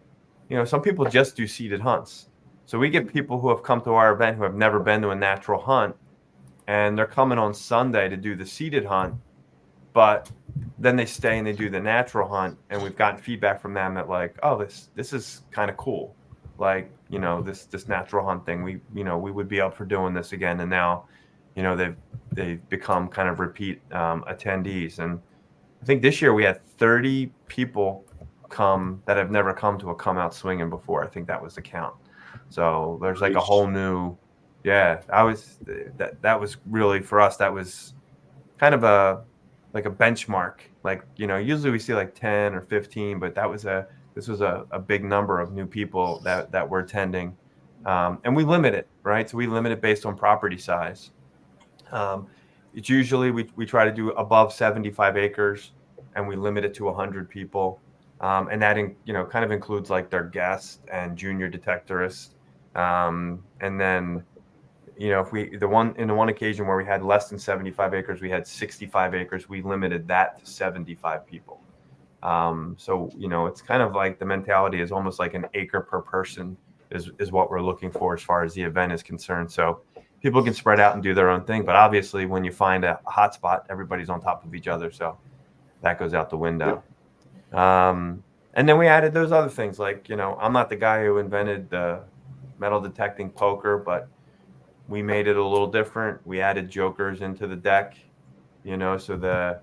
some people just do seated hunts. So we get people who have come to our event who have never been to a natural hunt, and they're coming on Sunday to do the seated hunt, but then they stay and they do the natural hunt. And we've gotten feedback from them that like, "Oh, this is kind of cool. Like, this natural hunt thing, we would be up for doing this again." And now, they've become kind of repeat attendees. And I think this year we had 30 people come that have never come to a come out swinging before. I think that was the count. So there's like a whole new, that was really, for us, that was kind of a benchmark. Like, usually we see like 10 or 15, but this was a big number of new people that were attending. And we limit it, right? So we limit it based on property size. It's usually we try to do above 75 acres, and we limit it to 100 people. And that kind of includes like their guests and junior detectorists. And then, if the one occasion where we had less than 75 acres, we had 65 acres, we limited that to 75 people. So, it's kind of like the mentality is almost like an acre per person is what we're looking for as far as the event is concerned. So people can spread out and do their own thing. But obviously, when you find a hot spot, everybody's on top of each other. So that goes out the window. And then we added those other things. Like, I'm not the guy who invented the metal detecting poker, but we made it a little different. We added jokers into the deck, so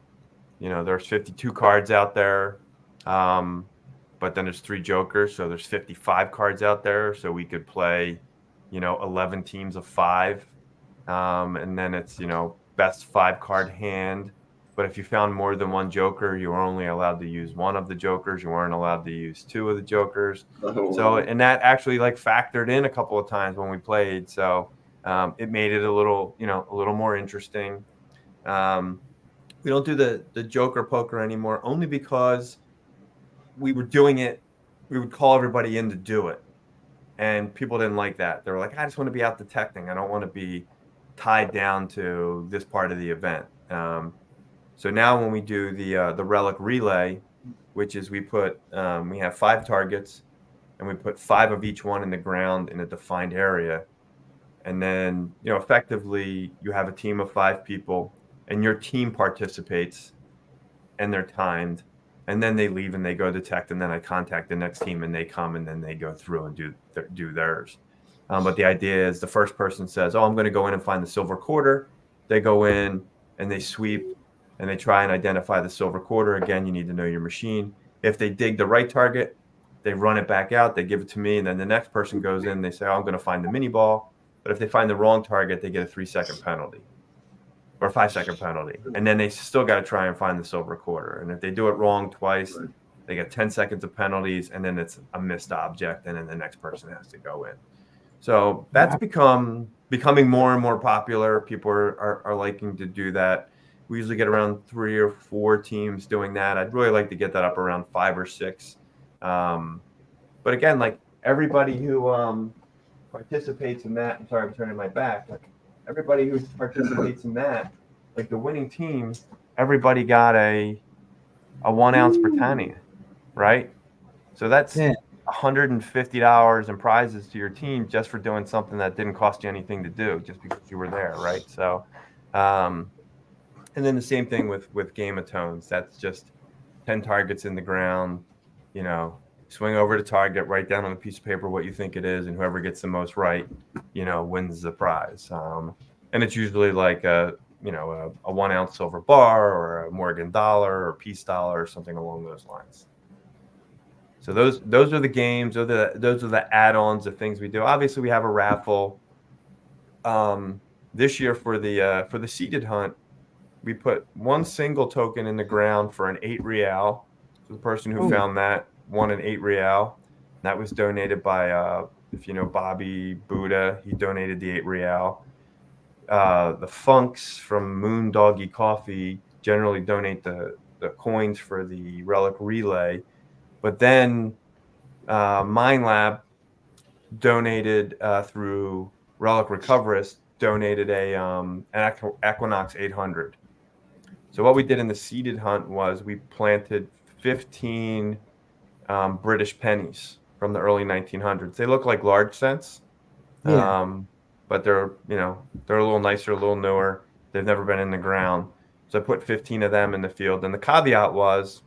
there's 52 cards out there. but then there's 3 jokers, so there's 55 cards out there. So we could play, 11 teams of 5, and then it's best 5 card hand. But if you found more than one joker, you were only allowed to use one of the jokers. You weren't allowed to use 2 of the jokers. So, and that actually factored in a couple of times when we played. So it made it a little more interesting. We don't do the joker poker anymore, only because we were doing it. We would call everybody in to do it, and people didn't like that. They were like, I just want to be out detecting. I don't want to be tied down to this part of the event. So now when we do the relic relay, which is we have 5 targets, and we put 5 of each one in the ground in a defined area. And then, effectively you have a team of 5 people, and your team participates, and they're timed, and then they leave and they go detect, and then I contact the next team and they come, and then they go through and do theirs. But the idea is the first person says, I'm going to go in and find the silver quarter. They go in and they sweep and they try and identify the silver quarter. Again, you need to know your machine. If they dig the right target, they run it back out, they give it to me, and then the next person goes in, they say, I'm going to find the mini ball. But if they find the wrong target, they get a 3-second penalty or a 5-second penalty. And then they still got to try and find the silver quarter. And if they do it wrong twice, they get 10 seconds of penalties, and then it's a missed object, and then the next person has to go in. So that's becoming more and more popular. People are liking to do that. We usually get around 3 or 4 teams doing that. I'd really like to get that up around 5 or 6. But again, everybody who participates in that, I'm sorry, I'm turning my back. Everybody who participates in that, the winning team, everybody got a 1-ounce Britannia, right? So that's $150 in prizes to your team just for doing something that didn't cost you anything to do, just because you were there, right? So, and then the same thing with Game of Tones. That's just 10 targets in the ground, swing over to target, write down on a piece of paper what you think it is, and whoever gets the most right, wins the prize. And it's usually a 1-ounce silver bar or a Morgan dollar or peace dollar or something along those lines. So those are the games. Those are the add-ons, the things we do. Obviously, we have a raffle. This year for the seeded hunt, we put 1 single token in the ground for an 8 real. So the person who found that won an 8 real. That was donated by if you know Bobby Buddha, he donated the 8 real. The Funks from Moon Doggy Coffee generally donate the coins for the relic relay. But then Mind Lab donated through Relic Recoverist, donated an Equinox 800. So what we did in the seeded hunt was we planted 15 British pennies from the early 1900s. They look like large cents, but they're a little nicer, a little newer. They've never been in the ground. So I put 15 of them in the field. And the caveat was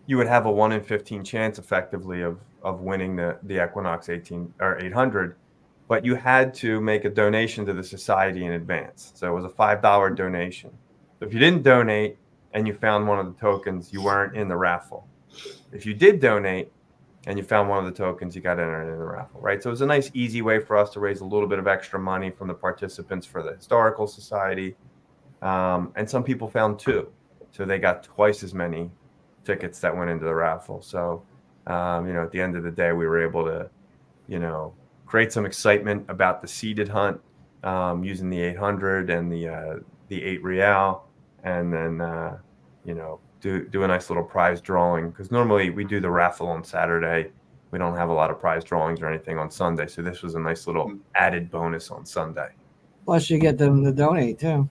you would have a 1 in 15 chance effectively of winning the Equinox 800, but you had to make a donation to the society in advance. So it was a $5 donation. So if you didn't donate and you found one of the tokens, you weren't in the raffle. If you did donate and you found one of the tokens, you got entered in the raffle, right? So it was a nice, easy way for us to raise a little bit of extra money from the participants for the Historical Society. And some people found 2. So they got twice as many tickets that went into the raffle. So, at the end of the day, we were able to, create some excitement about the seeded hunt using the 800 and the 8 real, and then, do a nice little prize drawing, because normally we do the raffle on Saturday. We don't have a lot of prize drawings or anything on Sunday. So this was a nice little added bonus on Sunday. Plus you get them to donate too.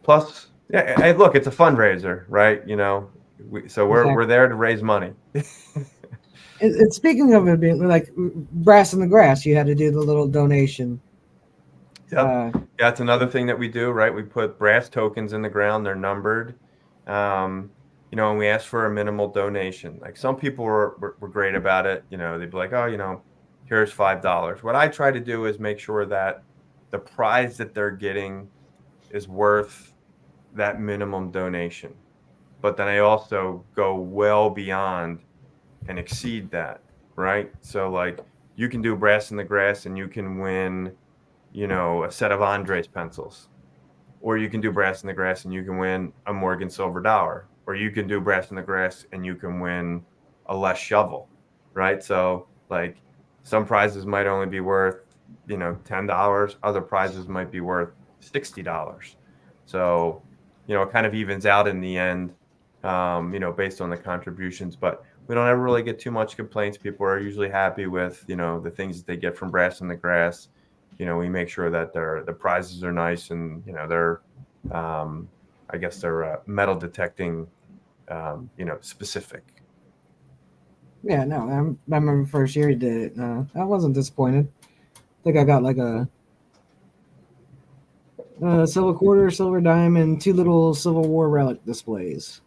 Plus, yeah, hey, look, it's a fundraiser, right? We're there to raise money. And speaking of it being like Brass in the Grass, you had to do the little donation. Yep. That's another thing that we do, right? We put brass tokens in the ground. They're numbered. And we ask for a minimal donation. Like some people were great about it. They'd be like, here's $5. What I try to do is make sure that the prize that they're getting is worth that minimum donation. But then I also go well beyond and exceed that, right? So like you can do brass in the grass and you can win, a set of Andres pencils. Or you can do brass in the grass and you can win a Morgan silver dollar. Or you can do brass in the grass and you can win a less shovel, right? So like some prizes might only be worth, $10. Other prizes might be worth $60. So, it kind of evens out in the end, based on the contributions. But we don't ever really get too much complaints. People are usually happy with, the things that they get from brass in the grass. We make sure that the prizes are nice and, they're, I guess they're metal detecting, specific. Yeah, no, I remember first year he did it. I wasn't disappointed. I think I got like a silver quarter, silver dime, and 2 little Civil War relic displays.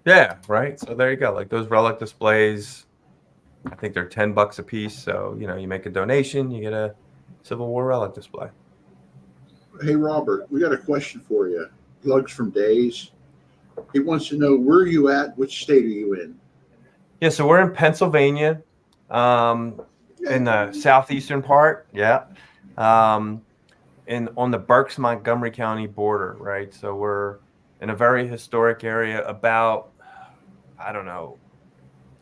Yeah, right. So there you go. Like those relic displays, I think they're $10 a piece. So, you make a donation, you get a Civil War relic display. Hey, Robert, we got a question for you. Lugs from Days. He wants to know, where are you at? Which state are you in? Yeah, so we're in Pennsylvania, in the southeastern part. Yeah. On the Berks-Montgomery County border, right? So we're in a very historic area. About, I don't know,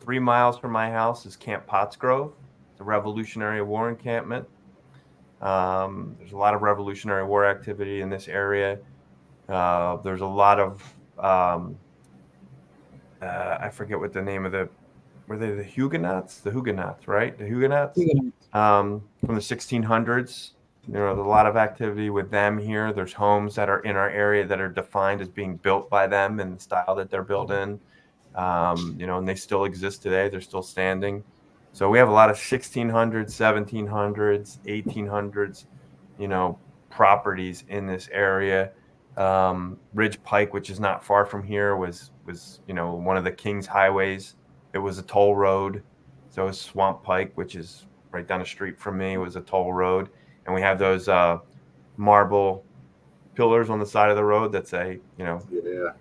3 miles from my house is Camp Pottsgrove. It's a Revolutionary War encampment. There's a lot of Revolutionary War activity in this area. There's a lot of, I forget what the name of were they the Huguenots? The Huguenots, right? The Huguenots from the 1600s. There's a lot of activity with them here. There's homes that are in our area that are defined as being built by them and the style that they're built in. And they still exist today. They're still standing. So we have a lot of 1600s, 1700s, 1800s, properties in this area. Ridge Pike, which is not far from here, was one of the King's highways. It was a toll road. So is Swamp Pike, which is right down the street from me, was a toll road. And we have those marble pillars on the side of the road that say,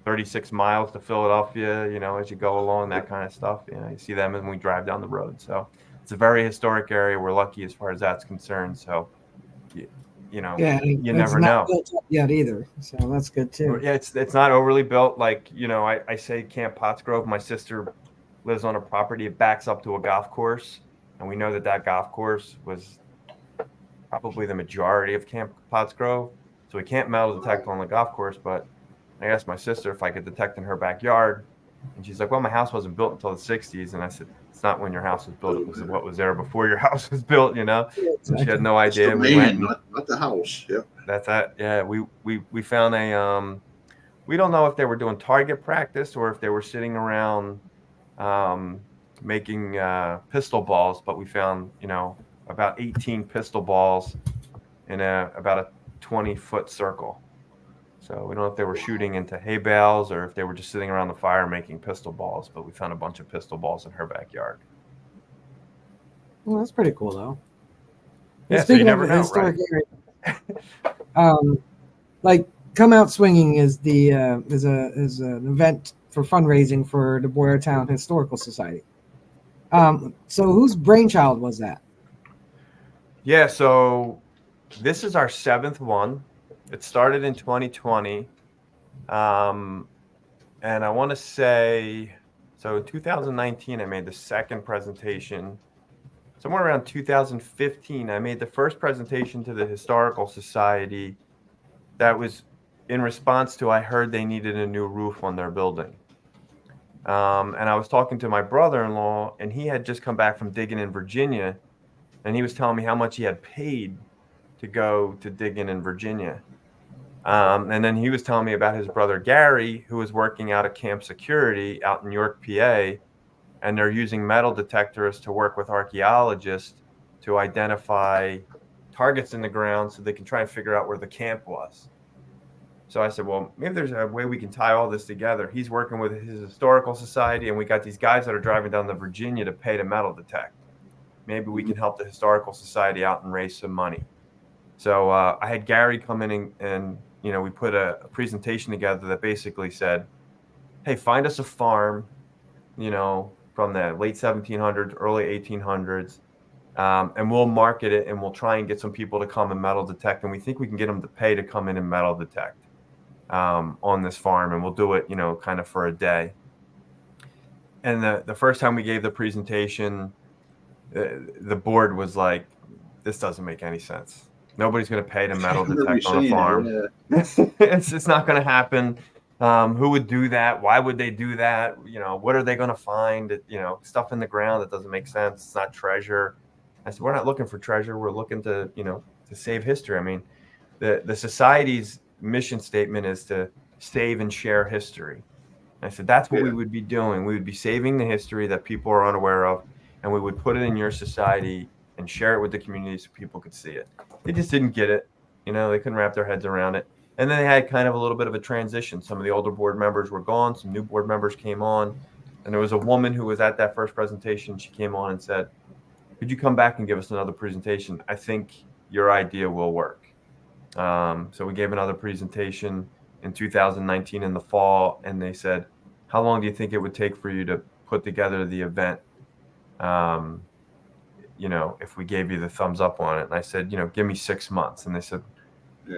36 miles to Philadelphia, as you go along, that kind of stuff. You see them when we drive down the road. So it's a very historic area. We're lucky as far as that's concerned. So, you never know. Built up yet either. So that's good too. Yeah, it's not overly built. Like, I say Camp Pottsgrove. My sister lives on a property. It backs up to a golf course. And we know that golf course was probably the majority of Camp Pottsgrove. So we can't metal detect on the golf course, but I asked my sister if I could detect in her backyard. And she's like, well, my house wasn't built until the 60s. And I said, it's not when your house was built. It was what was there before your house was built, Exactly. So she had no idea. It's the man, not the house. Yep. That's that. Yeah, we found we don't know if they were doing target practice or if they were sitting around making pistol balls, but we found, about 18 pistol balls in about a 20-foot circle. So we don't know if they were shooting into hay bales or if they were just sitting around the fire making pistol balls, but we found a bunch of pistol balls in her backyard. Well, that's pretty cool, though. Yeah, so you never know, historic area, like Come Out Swinging is is an event for fundraising for the Boyertown Historical Society. So whose brainchild was that? Yeah, so this is our 7th one. It started in 2020. And I want to say, so in 2019, I made the second presentation. Somewhere around 2015, I made the first presentation to the Historical Society. That was in response to, I heard they needed a new roof on their building. And I was talking to my brother-in-law, and he had just come back from digging in Virginia, and he was telling me how much he had paid to go to digging in Virginia. And then he was telling me about his brother Gary, who was working out at Camp Security out in York, PA, and they're using metal detectors to work with archaeologists to identify targets in the ground so they can try and figure out where the camp was. So I said, well, maybe there's a way we can tie all this together. He's working with his historical society, and we got these guys that are driving down to Virginia to pay to metal detect. Maybe we can help the historical society out and raise some money. So I had Gary come in and we put a presentation together that basically said, hey, find us a farm, from from the late 1700s, early 1800s. And we'll market it, and we'll try and get some people to come and metal detect. And we think we can get them to pay to come in and metal detect on this farm. And we'll do it, kind of for a day. And the first time we gave the presentation, the board was like, this doesn't make any sense. Nobody's going to pay to metal detect on a farm. It's not going to happen. Who would do that? Why would they do that? What are they going to find? Stuff in the ground that doesn't make sense. It's not treasure. I said, we're not looking for treasure. We're looking to save history. I mean, the society's mission statement is to save and share history. And I said, that's what we would be doing. We would be saving the history that people are unaware of, and we would put it in your society and share it with the community so people could see it. They just didn't get it. They couldn't wrap their heads around it. And then they had kind of a little bit of a transition. Some of the older board members were gone. Some new board members came on. And there was a woman who was at that first presentation. She came on and said, could you come back and give us another presentation? I think your idea will work. So we gave another presentation in 2019 in the fall. And they said, how long do you think it would take for you to put together the event? If we gave you the thumbs up on it. And I said, give me 6 months. And they said,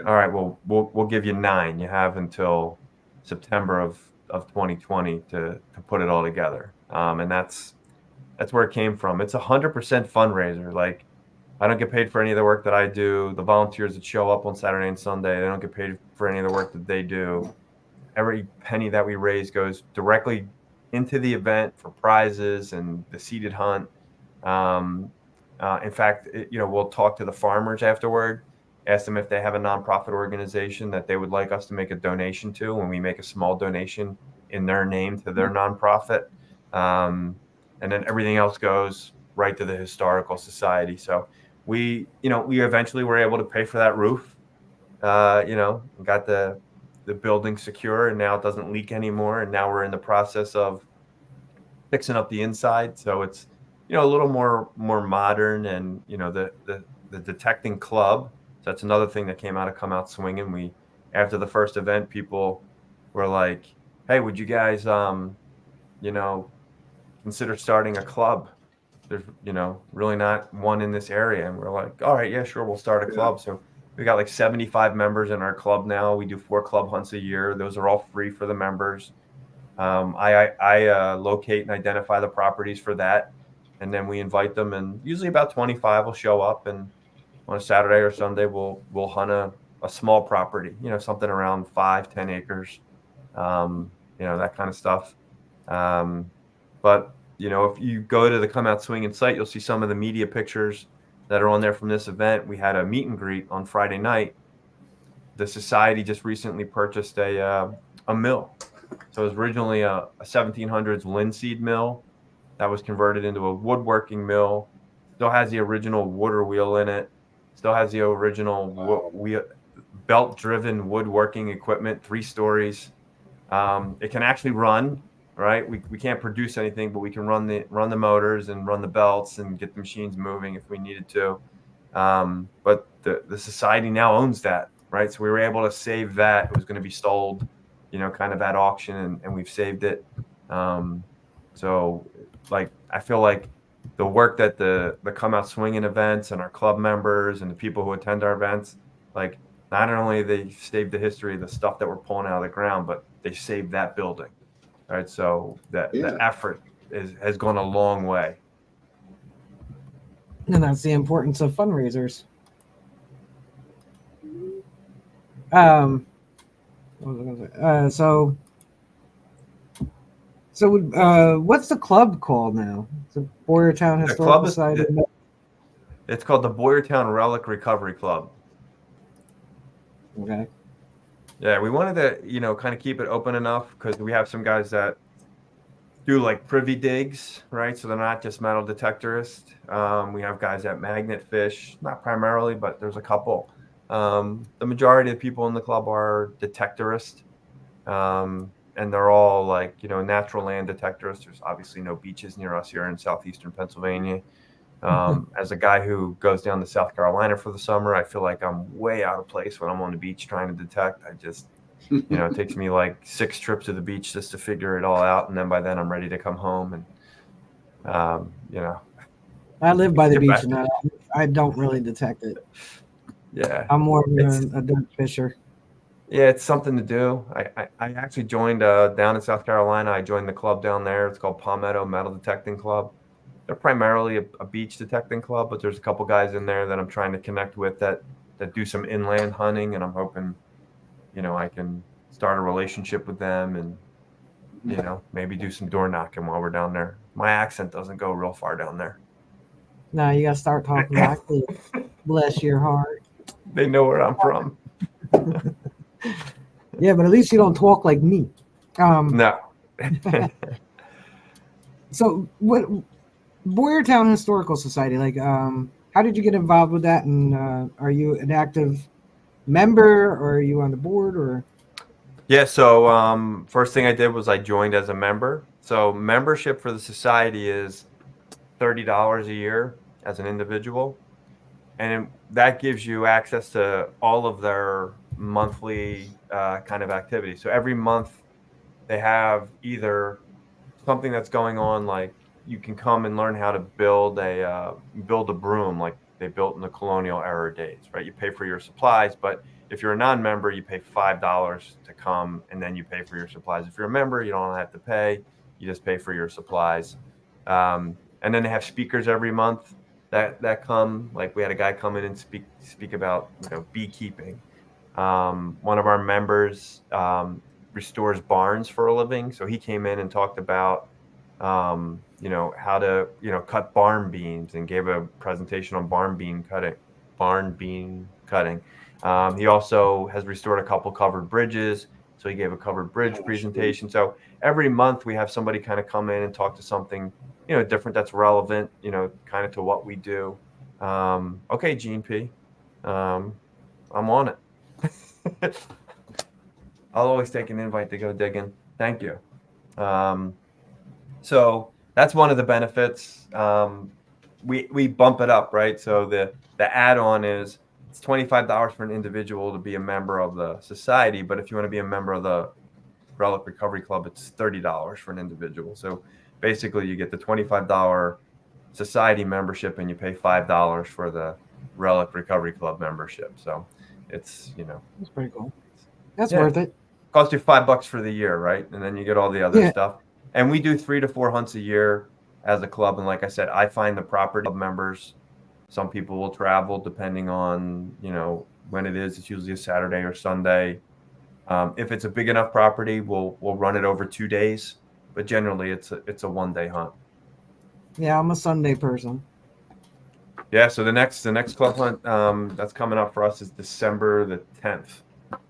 all right, well, we'll give you 9. You have until September of 2020 to put it all together. And that's where it came from. It's 100% fundraiser. Like, I don't get paid for any of the work that I do. The volunteers that show up on Saturday and Sunday, they don't get paid for any of the work that they do. Every penny that we raise goes directly into the event for prizes and the seated hunt. In fact, we'll talk to the farmers afterward, ask them if they have a nonprofit organization that they would like us to make a donation to, when we make a small donation in their name to their nonprofit. And then everything else goes right to the historical society. So we eventually were able to pay for that roof, got the building secure, and now it doesn't leak anymore. And now we're in the process of fixing up the inside. So it's, a little more modern, and, the detecting club. So that's another thing that came out of Come Out Swinging. After the first event, people were like, hey, would you guys, consider starting a club? There's, really not one in this area. And we're like, all right, yeah, sure. We'll start a club. So we got like 75 members in our club now. We do 4 club hunts a year. Those are all free for the members. I locate and identify the properties for that. And then we invite them, and usually about 25 will show up, and on a Saturday or Sunday, we'll hunt a small property, something around 5-10 acres, that kind of stuff. But, if you go to the Come Out Swinging site, you'll see some of the media pictures that are on there from this event. We had a meet and greet on Friday night. The society just recently purchased a mill. So it was originally a 1700s linseed mill that was converted into a woodworking mill. Still has the original water wheel in it. Still has the original belt-driven woodworking equipment, 3 stories. It can actually run, right? We can't produce anything, but we can run the motors and run the belts and get the machines moving if we needed to. But the society now owns that, right? So we were able to save that. It was going to be sold, kind of at auction, and we've saved it. So, I feel like the work that the Come Out Swinging events and our club members and the people who attend our events, not only they saved the history of the stuff that we're pulling out of the ground, but they saved that building. Right. So the effort has gone a long way. And that's the importance of fundraisers. What was I going to say? So what's the club called now? The Boyertown Historical Society? It's called the Boyertown Relic Recovery Club. Okay. Yeah, we wanted to, kind of keep it open enough, because we have some guys that do privy digs, right? So they're not just metal detectorists. We have guys that magnet fish, not primarily, but there's a couple. The majority of the people in the club are detectorists. And they're all natural land detectorists. There's obviously no beaches near us here in southeastern Pennsylvania. As a guy who goes down to South Carolina for the summer, I feel like I'm way out of place when I'm on the beach trying to detect. I just, it takes me 6 trips to the beach just to figure it all out. And then by then I'm ready to come home. And You know, I live by the get beach, back. and I don't really detect it. Yeah, I'm more of it's a dirt fisher. yeah, it's something to do. I actually joined down in South Carolina. I joined the club down there. It's called Palmetto Metal Detecting Club. They're primarily a beach detecting club, but there's a couple guys in there that I'm trying to connect with that do some inland hunting, and I'm hoping, I can start a relationship with them and, maybe do some door knocking while we're down there. My accent doesn't go real far down there. Now you gotta start talking like this. Bless your heart. They know where I'm from. Yeah, but at least you don't talk like me. No. So what Boyertown Historical Society, like, how did you get involved with that? And are you an active member, or are you on the board, or? Yeah, so first thing I did was I joined as a member. So membership for the society is $30 a year as an individual, and that gives you access to all of their monthly kind of activities. So every month they have either something that's going on, like you can come and learn how to build a broom like they built in the colonial era days, right? You pay for your supplies, but if you're a non-member, you pay $5 to come, and then you pay for your supplies. If you're a member, you don't have to pay; you just pay for your supplies. And then they have speakers every month that come. Like we had a guy come in and speak about beekeeping. One of our members restores barns for a living, so he came in and talked about how to cut barn beams and gave a presentation on barn beam cutting. He also has restored a couple covered bridges, so he gave a covered bridge presentation. So every month we have somebody kind of come in and talk to something different that's relevant, kind of to what we do. Okay, Gene P. I'm on it. I'll always take an invite to go digging. Thank you. So that's one of the benefits. We bump it up, right? So the add-on is it's $25 for an individual to be a member of the society, but if you want to be a member of the Relic Recovery Club, it's $30 for an individual. So basically, you get the $25 society membership, and you pay $5 for the Relic Recovery Club membership. So it's That's pretty cool. That's yeah. worth it. Cost you $5 for the year, right? And then you get all the other Yeah. stuff. And we do 3 to 4 hunts a year as a club. And like I said, I find the property club members. Some people will travel depending on when it is. It's usually a Saturday or Sunday. If it's a big enough property, we'll run it over 2 days. But generally, it's a 1-day hunt. Yeah, I'm a Sunday person. Yeah. So the next club hunt that's coming up for us is December the 10th.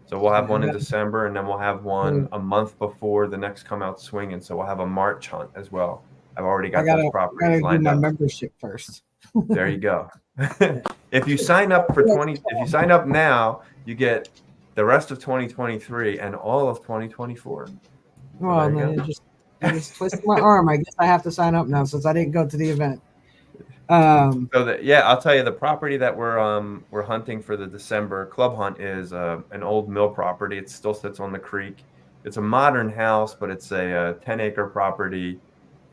So we'll have one in December, and then we'll have one a month before the next come out swinging. So we'll have a March hunt as well. I've already got those properties lined up. Membership first. There you go. If you sign up now, you get the rest of 2023 and all of 2024. Well, man, you just twisted my arm. I guess I have to sign up now since I didn't go to the event. I'll tell you, the property that we're hunting for the December club hunt is an old mill property. It still sits on the creek. It's a modern house, but it's a 10-acre property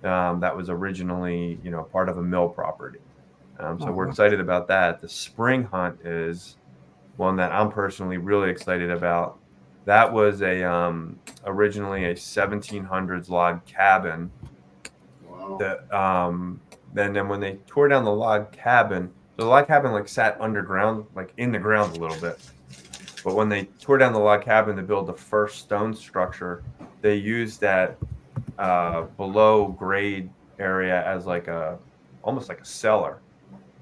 that was originally part of a mill property. So we're excited about that. The spring hunt is one that I'm personally really excited about. That was originally a 1700s log cabin. Wow. That then when they tore down the log cabin, the log cabin sat underground, in the ground a little bit. But when they tore down the log cabin to build the first stone structure, they used that below grade area as almost like a cellar.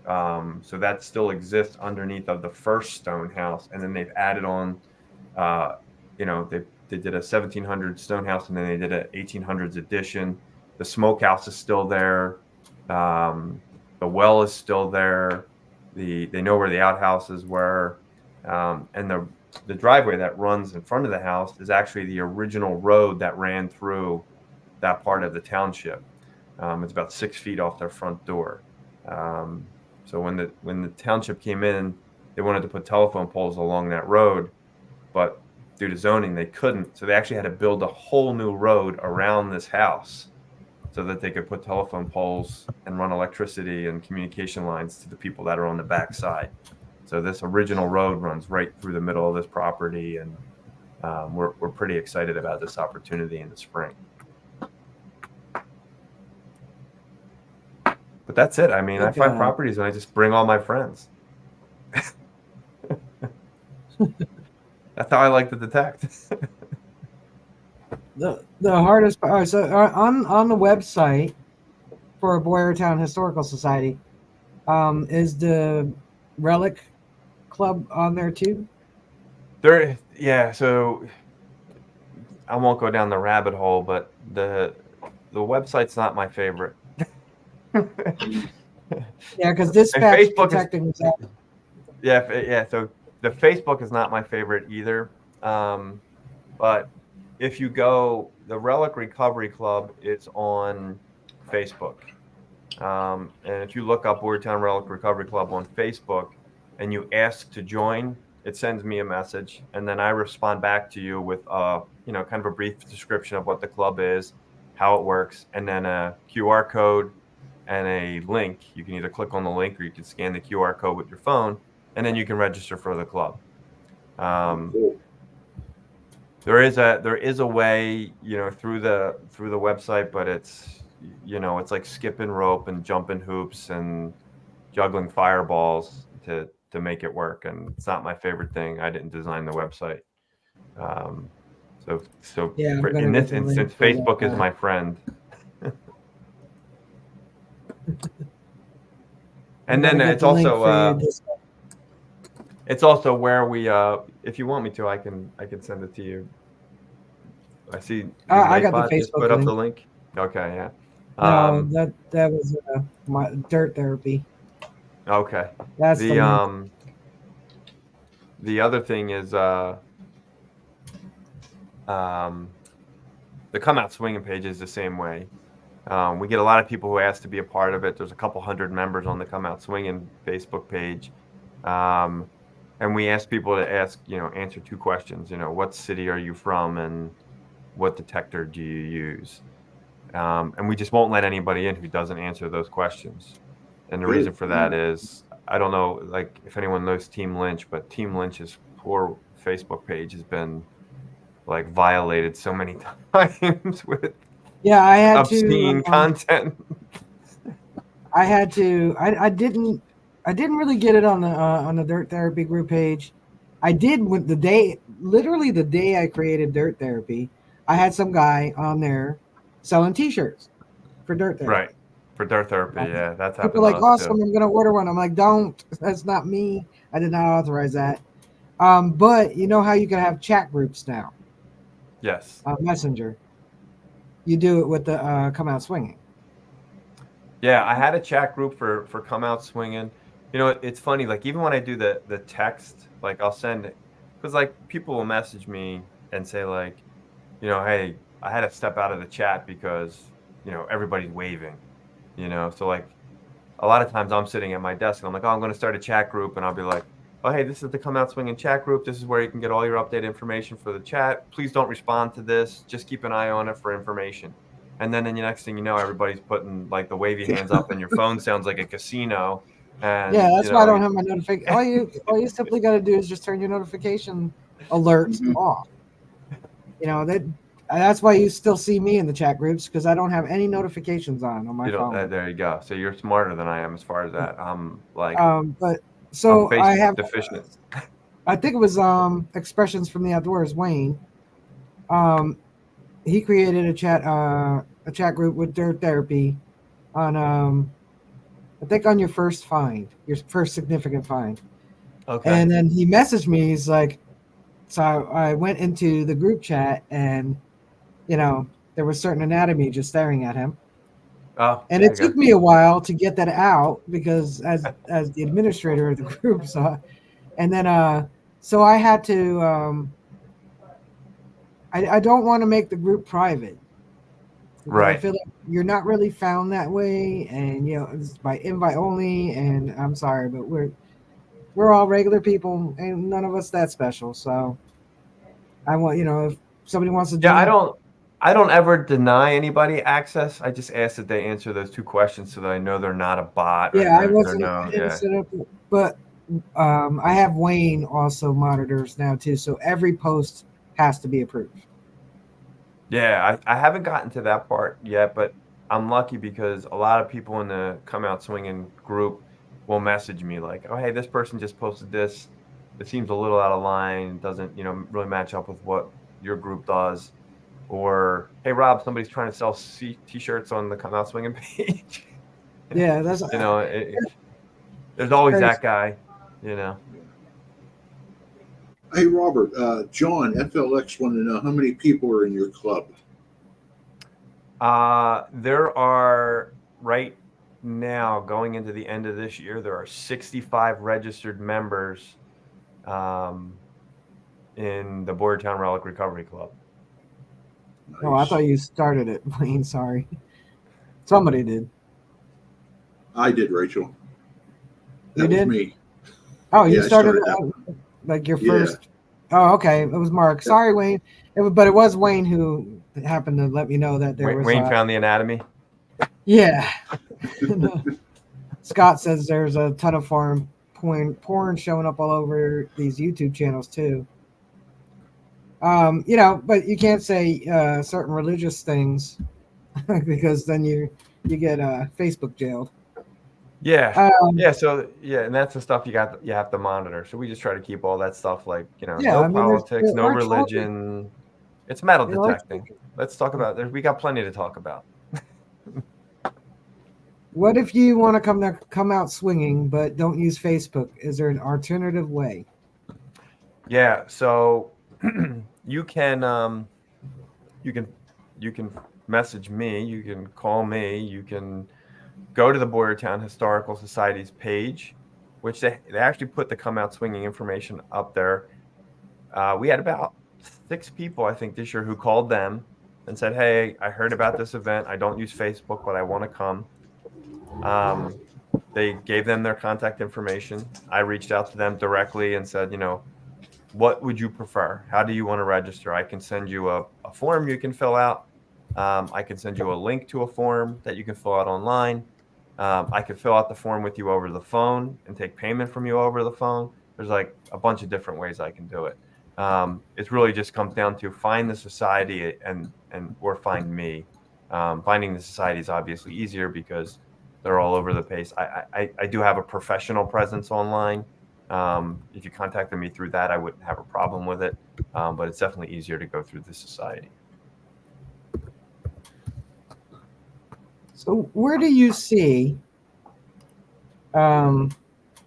So that still exists underneath of the first stone house, and then they've added on. They did a 1700 stone house, and then they did an 1800s addition. The smokehouse is still there. The well is still there. They know where the outhouses were, and the driveway that runs in front of the house is actually the original road that ran through that part of the township. It's about 6 feet off their front door. So when the township came in, they wanted to put telephone poles along that road, but due to zoning, they couldn't. So they actually had to build a whole new road around this house so that they could put telephone poles and run electricity and communication lines to the people that are on the back side. So this original road runs right through the middle of this property, and we're pretty excited about this opportunity in the spring. But that's it. I mean, I find properties and I just bring all my friends. That's how I like to detect. The hardest part. So on the website for Boyertown Historical Society, is the Relic Club on there too? Yeah. So I won't go down the rabbit hole, but the website's not my favorite. Yeah, because dispatch Facebook detecting was out. Yeah. So the Facebook is not my favorite either. But if you go, the Relic Recovery Club is on Facebook. And if you look up Boyertown Relic Recovery Club on Facebook and you ask to join, it sends me a message, and then I respond back to you with kind of a brief description of what the club is, how it works, and then a QR code and a link. You can either click on the link or you can scan the QR code with your phone, and then you can register for the club. Cool. There is a way, through the website, but it's like skipping rope and jumping hoops and juggling fireballs to make it work, and it's not my favorite thing. I didn't design the website. So Yeah, in this instance, Facebook is my friend. And then it's also where we if you want me to, I can send it to you. I see I got the Facebook just put up link. the link. Okay, yeah. No, that was my dirt therapy. Okay. That's the other thing is the Come Out Swinging page is the same way. We get a lot of people who ask to be a part of it. There's a couple hundred members on the Come Out Swinging Facebook page. And we ask people to answer 2 questions. What city are you from and what detector do you use? And we just won't let anybody in who doesn't answer those questions. And the reason for that is, I don't know, like if anyone knows Team Lynch, but Team Lynch's poor Facebook page has been like violated so many times with I had obscene content. I had to. I didn't really get it on the Dirt Therapy group page. I did with the day I created Dirt Therapy. I had some guy on there selling T-shirts for Dirt Therapy. Right. For Dirt Therapy, yeah, that's happened. People like, awesome, I'm gonna order one. I'm like, don't. That's not me. I did not authorize that. But you know how you can have chat groups now? Yes. Messenger. You do it with the Come Out Swinging. Yeah, I had a chat group for Come Out Swinging. It's funny. Like even when I do the text, like I'll send it, because like people will message me and say like, hey, I had to step out of the chat because everybody's waving. So like a lot of times I'm sitting at my desk and I'm like, oh, I'm going to start a chat group, and I'll be like, oh, hey, this is the Come Out Swinging chat group. This is where you can get all your updated information for the chat. Please don't respond to this. Just keep an eye on it for information. And then the next thing you know, everybody's putting like the wavy hands up, and your phone sounds like a casino. And that's why I don't have my notification. All you simply got to do is just turn your notification alerts off. That's why you still see me in the chat groups, because I don't have any notifications on my phone. There you go. So you're smarter than I am as far as that. I'm like, but so I have deficient. I think it was Expressions from the Outdoors, Wayne. He created a chat group with Dirt Therapy on I think on your first significant find. Okay. And then he messaged me. He's like, so I went into the group chat, and there was certain anatomy just staring at him. Oh, and it took me a while to get that out, because as the administrator of the group, so I had to. I don't want to make the group private. Right. I feel like you're not really found that way, and it's by invite only. And I'm sorry, but we're all regular people, and none of us that special. So I want if somebody wants to join. Yeah, I don't ever deny anybody access. I just ask that they answer those 2 questions so that I know they're not a bot or Yeah, I they're wasn't. no, I didn't yeah. set up, but I have Wayne also monitors now too, so every post has to be approved. Yeah, I haven't gotten to that part yet, but I'm lucky because a lot of people in the Come Out Swinging group will message me like, "Oh, hey, this person just posted this. It seems a little out of line. Doesn't, really match up with what your group does." Or, "Hey, Rob, somebody's trying to sell t-shirts on the Come Out Swinging page." Yeah, that's There's always crazy. that guy, you know. Hey, Robert, John, FLX wanted to know how many people are in your club. There are right now going into the end of this year, there are 65 registered members in the Boyertown Relic Recovery Club. Nice. Oh, I thought you started it, Wayne. Sorry, somebody did. I did, Rachel. That You was did? me. Oh, Yeah, you I started that. like your Yeah. first. Oh, okay. It was Mark. Sorry, Wayne. But it was Wayne who happened to let me know that there was. Wayne found the anatomy. Yeah. Scott says there's a ton of porn showing up all over these YouTube channels too. But you can't say certain religious things because then you get Facebook jailed. Yeah. So and that's the stuff you have to monitor. So we just try to keep all that stuff like, Yeah, no I mean, politics, there no are children. religion. It's metal There are detecting. children. Let's talk about we got plenty to talk about. What if you want to come out swinging but don't use Facebook? Is there an alternative way? Yeah, so you can you can message me, you can call me, you can go to the Boyertown Historical Society's page, which they actually put the Come Out Swinging information up there. We had about 6 people, I think, this year who called them and said, "Hey, I heard about this event. I don't use Facebook, but I want to come." They gave them their contact information. I reached out to them directly and said, what would you prefer? How do you want to register? I can send you a form you can fill out. I can send you a link to a form that you can fill out online. I could fill out the form with you over the phone and take payment from you over the phone. There's like a bunch of different ways I can do it. It really just comes down to find the society and or find me. Finding the society is obviously easier because they're all over the place. I do have a professional presence online. If you contacted me through that, I wouldn't have a problem with it. But it's definitely easier to go through the society. So where do you see come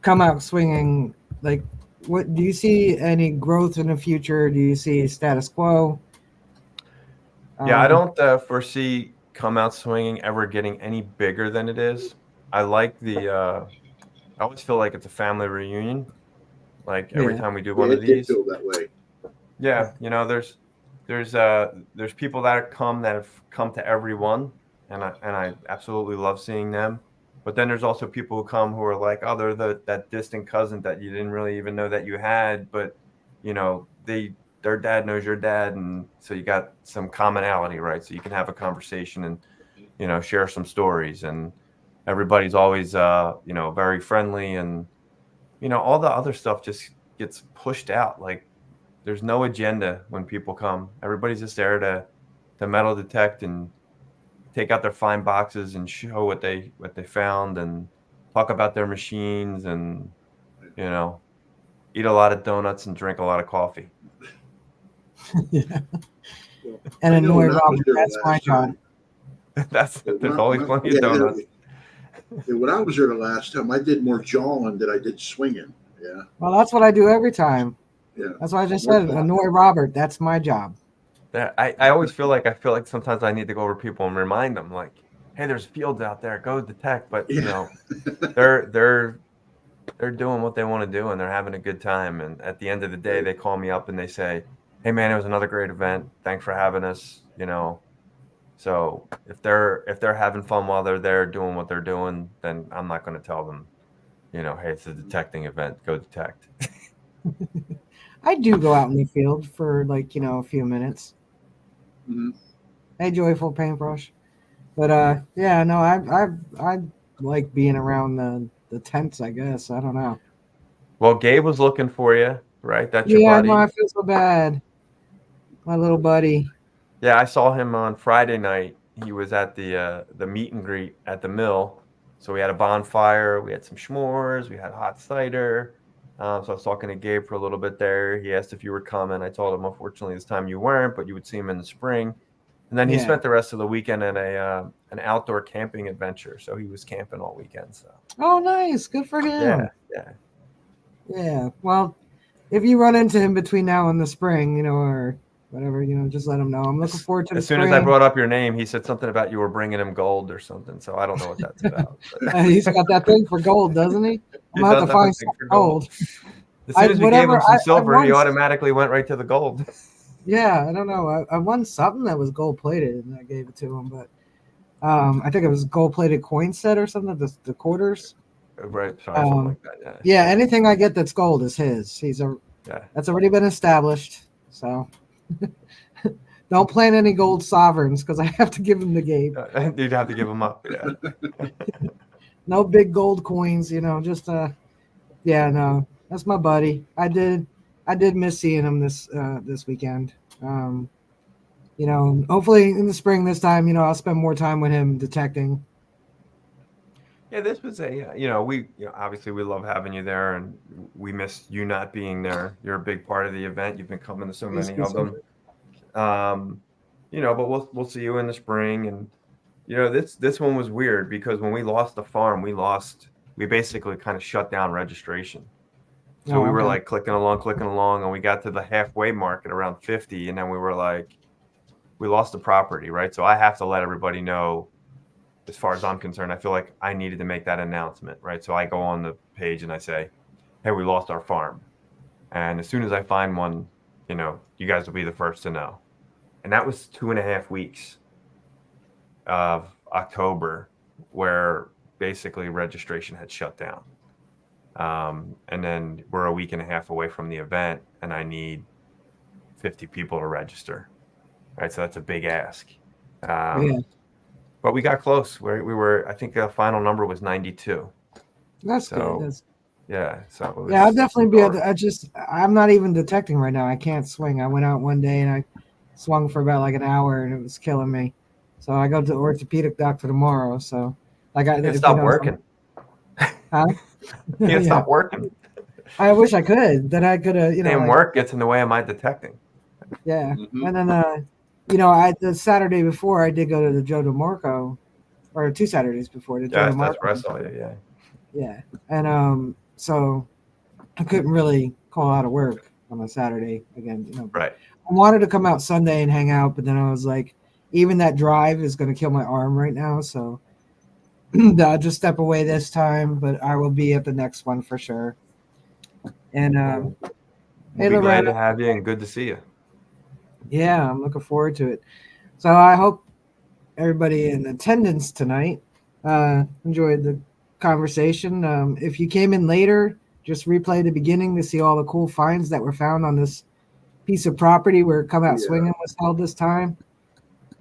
out swinging? Like, what do you see any growth in the future? Do you see status quo? Yeah, I don't foresee Come Out Swinging ever getting any bigger than it is. I like I always feel like it's a family reunion. Like every time we do one of it did these. feel that way. Yeah, there's people that have come to every one, and I absolutely love seeing them. But then there's also people who come who are like, oh, they're that distant cousin that you didn't really even know that you had, but their dad knows your dad, and so you got some commonality, right? So you can have a conversation and share some stories, and everybody's always very friendly, and all the other stuff just gets pushed out. Like there's no agenda when people come. Everybody's just there to metal detect and take out their fine boxes and show what they found and talk about their machines and eat a lot of donuts and drink a lot of coffee. Yeah. Well, And I know annoy when I was Robert. there That's my last job. time- There's always plenty of donuts. When I was there the last time, I did more jawing than I did swinging. Yeah. Well, that's what I do every time. Yeah. That's why I just More said talk. annoy Robert. That's my job. I always feel like sometimes I need to go over people and remind them like, hey, there's fields out there, go detect. But they're doing what they want to do and they're having a good time. And at the end of the day, they call me up and they say, hey man, it was another great event. Thanks for having us. So if they're having fun while they're there doing what they're doing, then I'm not going to tell them, hey, it's a detecting event, go detect. I do go out in the field for a few minutes. Mm-hmm. Hey, Joyful Paintbrush. But yeah, no, I like being around the tents. I guess I don't know. Well, Gabe was looking for you, right? That's your Yeah, I know. buddy. I feel so bad. My little buddy. Yeah, I saw him on Friday night. He was at the meet and greet at the mill. So we had a bonfire, we had some s'mores, we had hot cider. So I was talking to Gabe for a little bit there. He asked if you were coming. I told him, unfortunately, this time you weren't, but you would see him in the spring. And then he Yeah. spent the rest of the weekend at an outdoor camping adventure. So he was camping all weekend. So Oh, nice. Good for him. yeah. Yeah. Well, if you run into him between now and the spring, or whatever, just let him know. I'm looking forward to the As soon spring. as I brought up your name, he said something about you were bringing him gold or something. So I don't know what that's about. He's got that thing for gold, doesn't he? I'm gonna have to find some gold. As soon as we gave him some silver, he once, automatically went right to the gold. Yeah, I don't know. I won something that was gold plated, and I gave it to him. But I think it was gold plated coin set or something. The quarters. Right. Sorry, something like that. Yeah. Anything I get that's gold is his. That's already been established. So don't plan any gold sovereigns because I have to give them to Gabe. You'd have to give them up. Yeah. No big gold coins. Just yeah. No, that's my buddy. I did miss seeing him this weekend. Hopefully in the spring this time, I'll spend more time with him detecting. Yeah, this was obviously we love having you there, and we miss you not being there. You're a big part of the event. You've been coming to so many of them. But we'll see you in the spring, and this one was weird because when we lost the farm, we basically kind of shut down registration. So we were like clicking along, and we got to the halfway mark at around 50, and then we were like, we lost the property, right? So I have to let everybody know. As far as I'm concerned, I feel like I needed to make that announcement, right? So I go on the page and I say, hey, we lost our farm. And as soon as I find one, you guys will be the first to know. And that was 2.5 weeks of October where basically registration had shut down. And then we're a week and a half away from the event, and I need 50 people to register, right? So that's a big ask. But we got close. We were, I think the final number was 92. That's good. Yeah. So I'll definitely be able to. I'm not even detecting right now. I can't swing. I went out one day and I swung for about like an hour and it was killing me. So I go to the orthopedic doctor tomorrow. So I can't stop working. Huh? Can't stop working. I wish I could. Then I could have, And work gets in the way of my detecting. Yeah. Mm-hmm. And then the Saturday before I did go to the Joe DeMarco, or 2 Saturdays before the Joe DeMarco. That's where I saw you, yeah. Yeah. And so I couldn't really call out of work on a Saturday again, Right. I wanted to come out Sunday and hang out, but then I was like, even that drive is going to kill my arm right now, so I'll just step away this time, but I will be at the next one for sure. And we'll be glad to have you and good to see you. Yeah, I'm looking forward to it. So I hope everybody in attendance tonight enjoyed the conversation. If you came in later, just replay the beginning to see all the cool finds that were found on this piece of property where Come Out Swinging was held this time.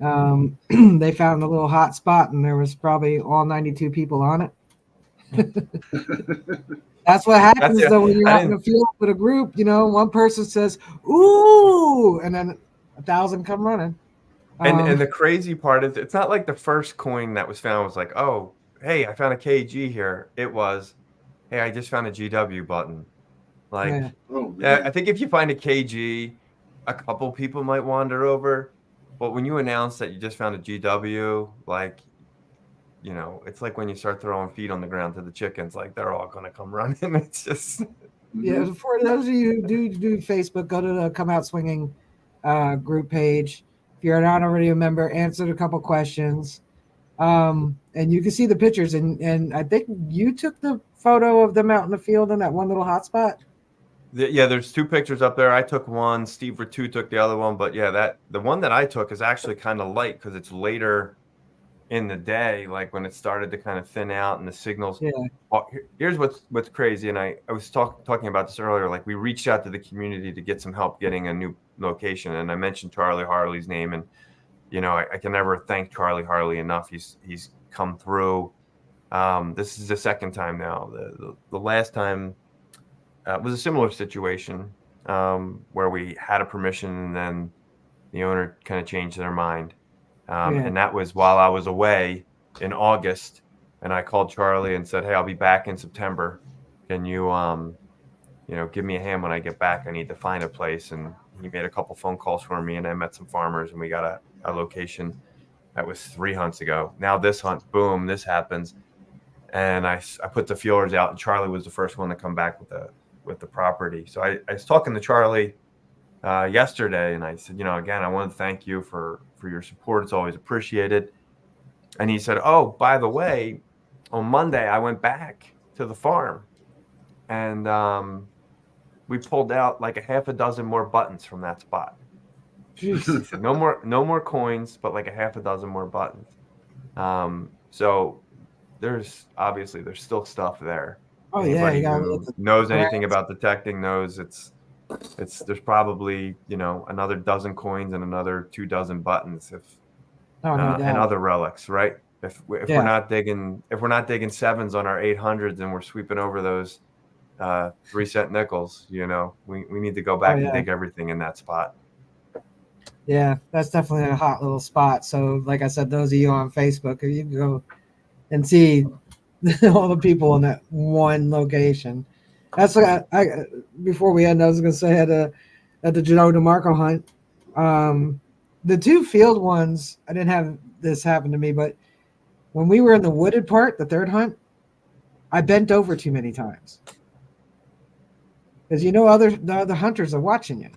They found a little hot spot, and there was probably all 92 people on it. That's what happens though when you're out in the field with a group. One person says "ooh," and then 1,000 come running. And the crazy part is, it's not like the first coin that was found was like, oh, hey, I found a KG here. It was, hey, I just found a GW button. Like, I think if you find a KG, a couple people might wander over. But when you announce that you just found a GW, like, it's like when you start throwing feed on the ground to the chickens, like they're all going to come running. It's just. Yeah, for those of you who do Facebook, go to the Come Out Swinging group page. If you're not already a member, answer a couple questions. And you can see the pictures. And I think you took the photo of them out in the field in that one little hot spot. Yeah, there's 2 pictures up there. I took one. Steve Vertu took the other one. But yeah, the one that I took is actually kind of light because it's later in the day, like when it started to kind of thin out and the signals. Yeah. Well, here's what's crazy. And I was talking about this earlier. Like, we reached out to the community to get some help getting a new location. And I mentioned Charlie Harley's name. And I can never thank Charlie Harley enough. He's come through. This is the second time now. The last time was a similar situation where we had a permission and then the owner kind of changed their mind. And that was while I was away in August. And I called Charlie and said, "Hey, I'll be back in September. Can you, give me a hand when I get back? I need to find a place." And he made a couple phone calls for me, and I met some farmers, and we got a location. That was 3 hunts ago. Now this hunt, boom, this happens. And I put the feelers out, and Charlie was the first one to come back with the property. So I was talking to Charlie yesterday, and I said, again, I want to thank you for your support. It's always appreciated. And he said, "Oh, by the way, on Monday I went back to the farm, and we pulled out like a half a dozen more buttons from that spot." He said, no more coins, but like a half a dozen more buttons. So there's still stuff there. Oh, Anybody yeah. who knows anything about detecting knows there's probably another dozen coins and another 2 dozen buttons and other relics, right? If we're not digging sevens on our 800s and we're sweeping over those 3-cent nickels, we need to go back and dig everything in that spot. Yeah, that's definitely a hot little spot. So, like I said, those of you on Facebook, you can go and see all the people in that one location. That's what I before we end, I was going to say at the Joe DeMarco hunt, the 2 field ones, I didn't have this happen to me, but when we were in the wooded part, the 3rd hunt, I bent over too many times because the other hunters are watching you.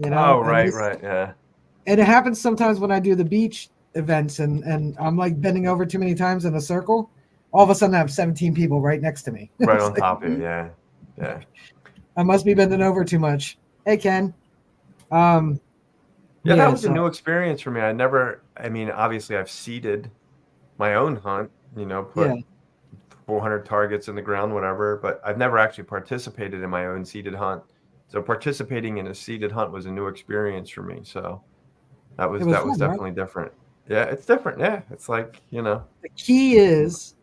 Oh, right, yeah. And it happens sometimes when I do the beach events and I'm like bending over too many times in a circle. All of a sudden, I have 17 people right next to me. Right on top of you, yeah. I must be bending over too much. Hey, Ken. That was a new experience for me. Obviously I've seeded my own hunt, put 400 targets in the ground, whatever, but I've never actually participated in my own seeded hunt. So participating in a seeded hunt was a new experience for me. So that was definitely different. Yeah, it's different. Yeah, it's like, The key is...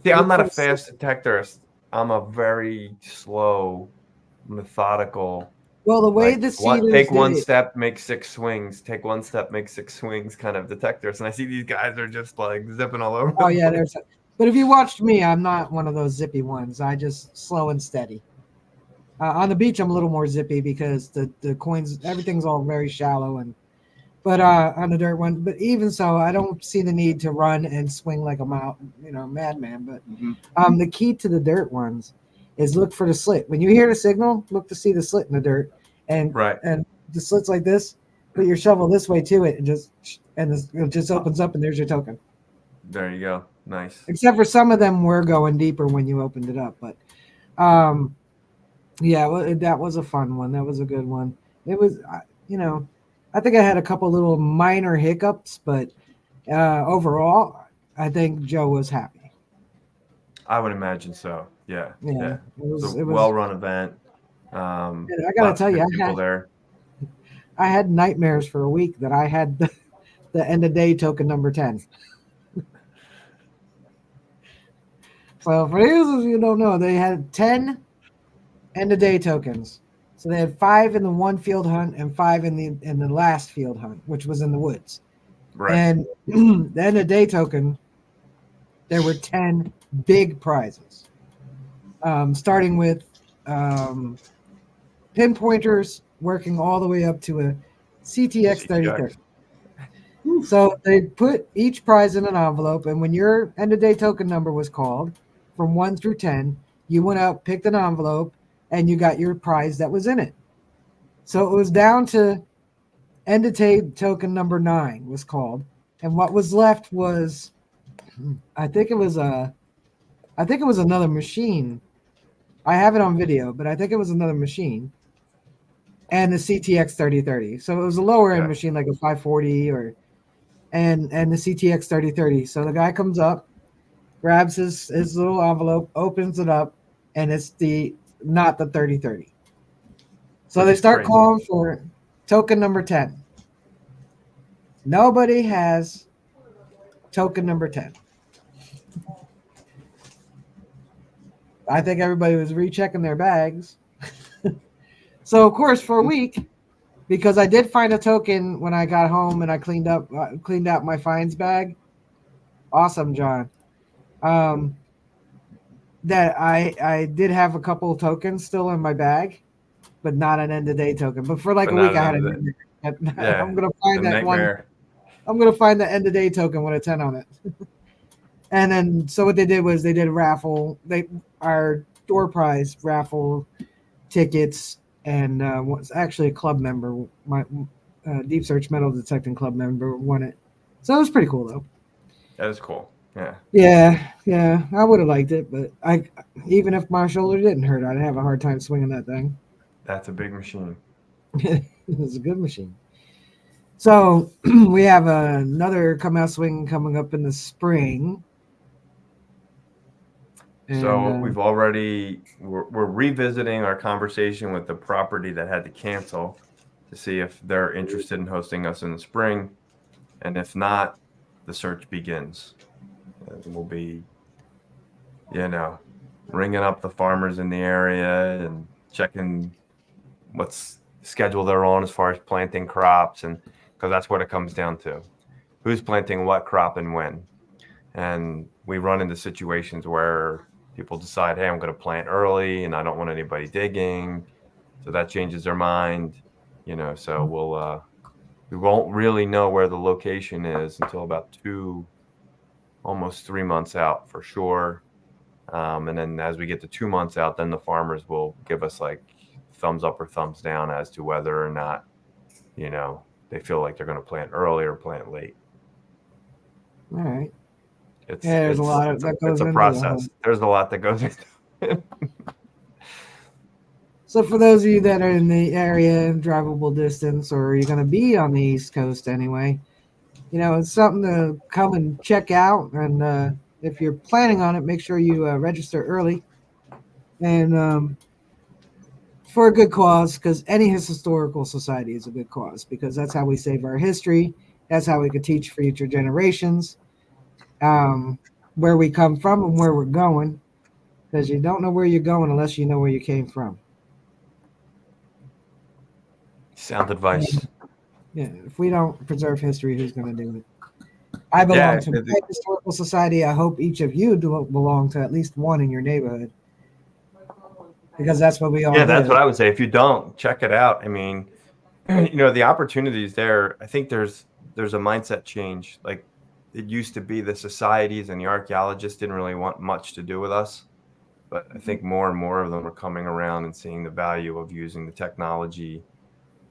See, I'm not a fast detector. I'm a very slow, methodical... Well, the way the seeders take one step, make 6 swings. Take one step, make 6 swings kind of detectors. And I see these guys are just like zipping all over. Oh, yeah. But if you watched me, I'm not one of those zippy ones. I just slow and steady. On the beach, I'm a little more zippy because the coins, everything's all very shallow. But on the dirt one, but even so, I don't see the need to run and swing like a madman. But the key to the dirt ones is look for the slit. When you hear the signal, look to see the slit in the dirt, and the slit's like this. Put your shovel this way to it, and it just opens up, and there's your token. There you go. Nice. Except for some of them were going deeper when you opened it up, but that was a fun one. That was a good one. It was, I think I had a couple little minor hiccups, but overall, I think Joe was happy. I would imagine so. Yeah. It was a well-run event. I gotta tell you, I had nightmares for a week that I had the end of day token number 10. So for those of you who don't know, they had 10 end of day tokens. So they had 5 in the one field hunt and 5 in the last field hunt, which was in the woods. Right. And the end of day token, there were 10 big prizes, starting with pinpointers, working all the way up to a CTX 3030. So they put each prize in an envelope, and when your end of day token number was called from 1 through 10, you went out, picked an envelope, and you got your prize that was in it. So it was down to end of day token number 9 was called, and what was left was, I think it was another machine. I have it on video, but I think it was another machine, and the CTX 3030. So it was a lower end machine, like a 540 and the CTX 3030. So the guy comes up, grabs his little envelope, opens it up, and it's not the 3030. So they start calling for token number 10. Nobody has token number 10. I think everybody was rechecking their bags. So of course for a week, because I did find a token when I got home and I cleaned out my finds bag. Awesome, John. That I did have a couple of tokens still in my bag, but not an end of day token. But for like But a not week, I had another day. Yeah, I'm gonna find the that one. nightmare. I'm gonna find the end of day token with a 10 on it. And then so what they did was they did a raffle. Our door prize raffle tickets, and was actually a club member. My Deep Search Metal Detecting Club member won it. So it was pretty cool though. That is cool. Yeah. Yeah, I would have liked it, but even if my shoulder didn't hurt, I'd have a hard time swinging that thing. That's a big machine. It's a good machine. So we have another come out swing coming up in the spring. So we're revisiting our conversation with the property that had to cancel to see if they're interested in hosting us in the spring. And if not, the search begins. We'll be, ringing up the farmers in the area and checking what's schedule they're on as far as planting crops, and because that's what it comes down to. Who's planting what crop and when? And we run into situations where people decide, hey, I'm going to plant early and I don't want anybody digging. So that changes their mind, so we won't really know where the location is until about almost 3 months out for sure. And then as we get to 2 months out, then the farmers will give us like thumbs up or thumbs down as to whether or not, they feel like they're going to plant early or plant late. All right. It's a lot that goes into a process. There's a lot that goes into it. So for those of you that are in the area, drivable distance, or you're going to be on the East Coast anyway, it's something to come and check out. And if you're planning on it, make sure you register early. And for a good cause, because any historical society is a good cause, because that's how we save our history. That's how we could teach future generations where we come from and where we're going, because you don't know where you're going unless you know where you came from. Sound advice. Yeah, if we don't preserve history, who's going to do it? I belong to my historical society. I hope each of you do belong to at least one in your neighborhood, because that's what we all. Yeah, that's what I would say. If you don't, check it out. I mean, the opportunities there. I think there's a mindset change. Like it used to be, the societies and the archaeologists didn't really want much to do with us, but I think more and more of them are coming around and seeing the value of using the technology.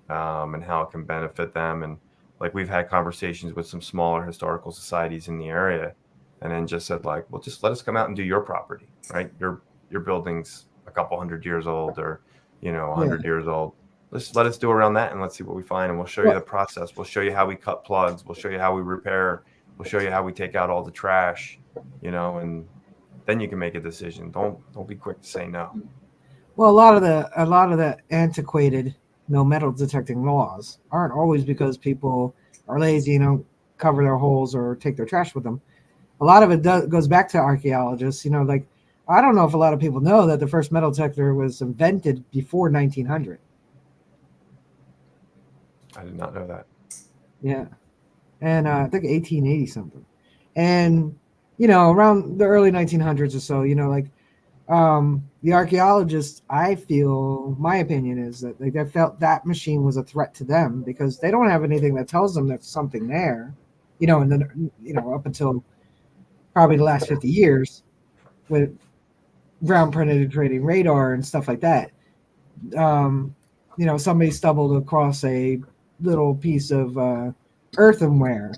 And how it can benefit them. And like we've had conversations with some smaller historical societies in the area, and then just said like, well, just let us come out and do your property, right? Your building's a couple 100 years old, or 100 years old. Let us do around that, and let's see what we find, and we'll show you the process. We'll show you how we cut plugs. We'll show you how we repair. We'll show you how we take out all the trash, and then you can make a decision. Don't be quick to say no. Well, a lot of the antiquated metal detecting laws aren't always because people are lazy, cover their holes or take their trash with them. A lot of it goes back to archaeologists. Like I don't know if a lot of people know that the first metal detector was invented before 1900. I did not know that. Yeah, and I think 1880 something, and around the early 1900s or so, the archaeologists, I feel, my opinion is that they felt that machine was a threat to them because they don't have anything that tells them there's something there, and then, up until probably the last 50 years with ground penetrating radar and stuff like that. Somebody stumbled across a little piece of earthenware,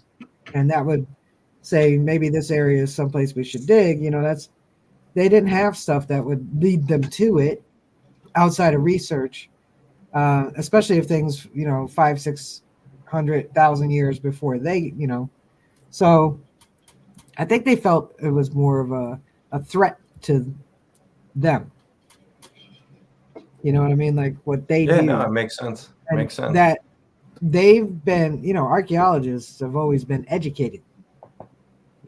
and that would say maybe this area is someplace we should dig. They didn't have stuff that would lead them to it outside of research, especially if things, 500,000-600,000 years before they, So I think they felt it was more of a threat to them. You know what I mean? Like what they do. No, it makes sense. Makes sense. That they've been, archaeologists have always been educated.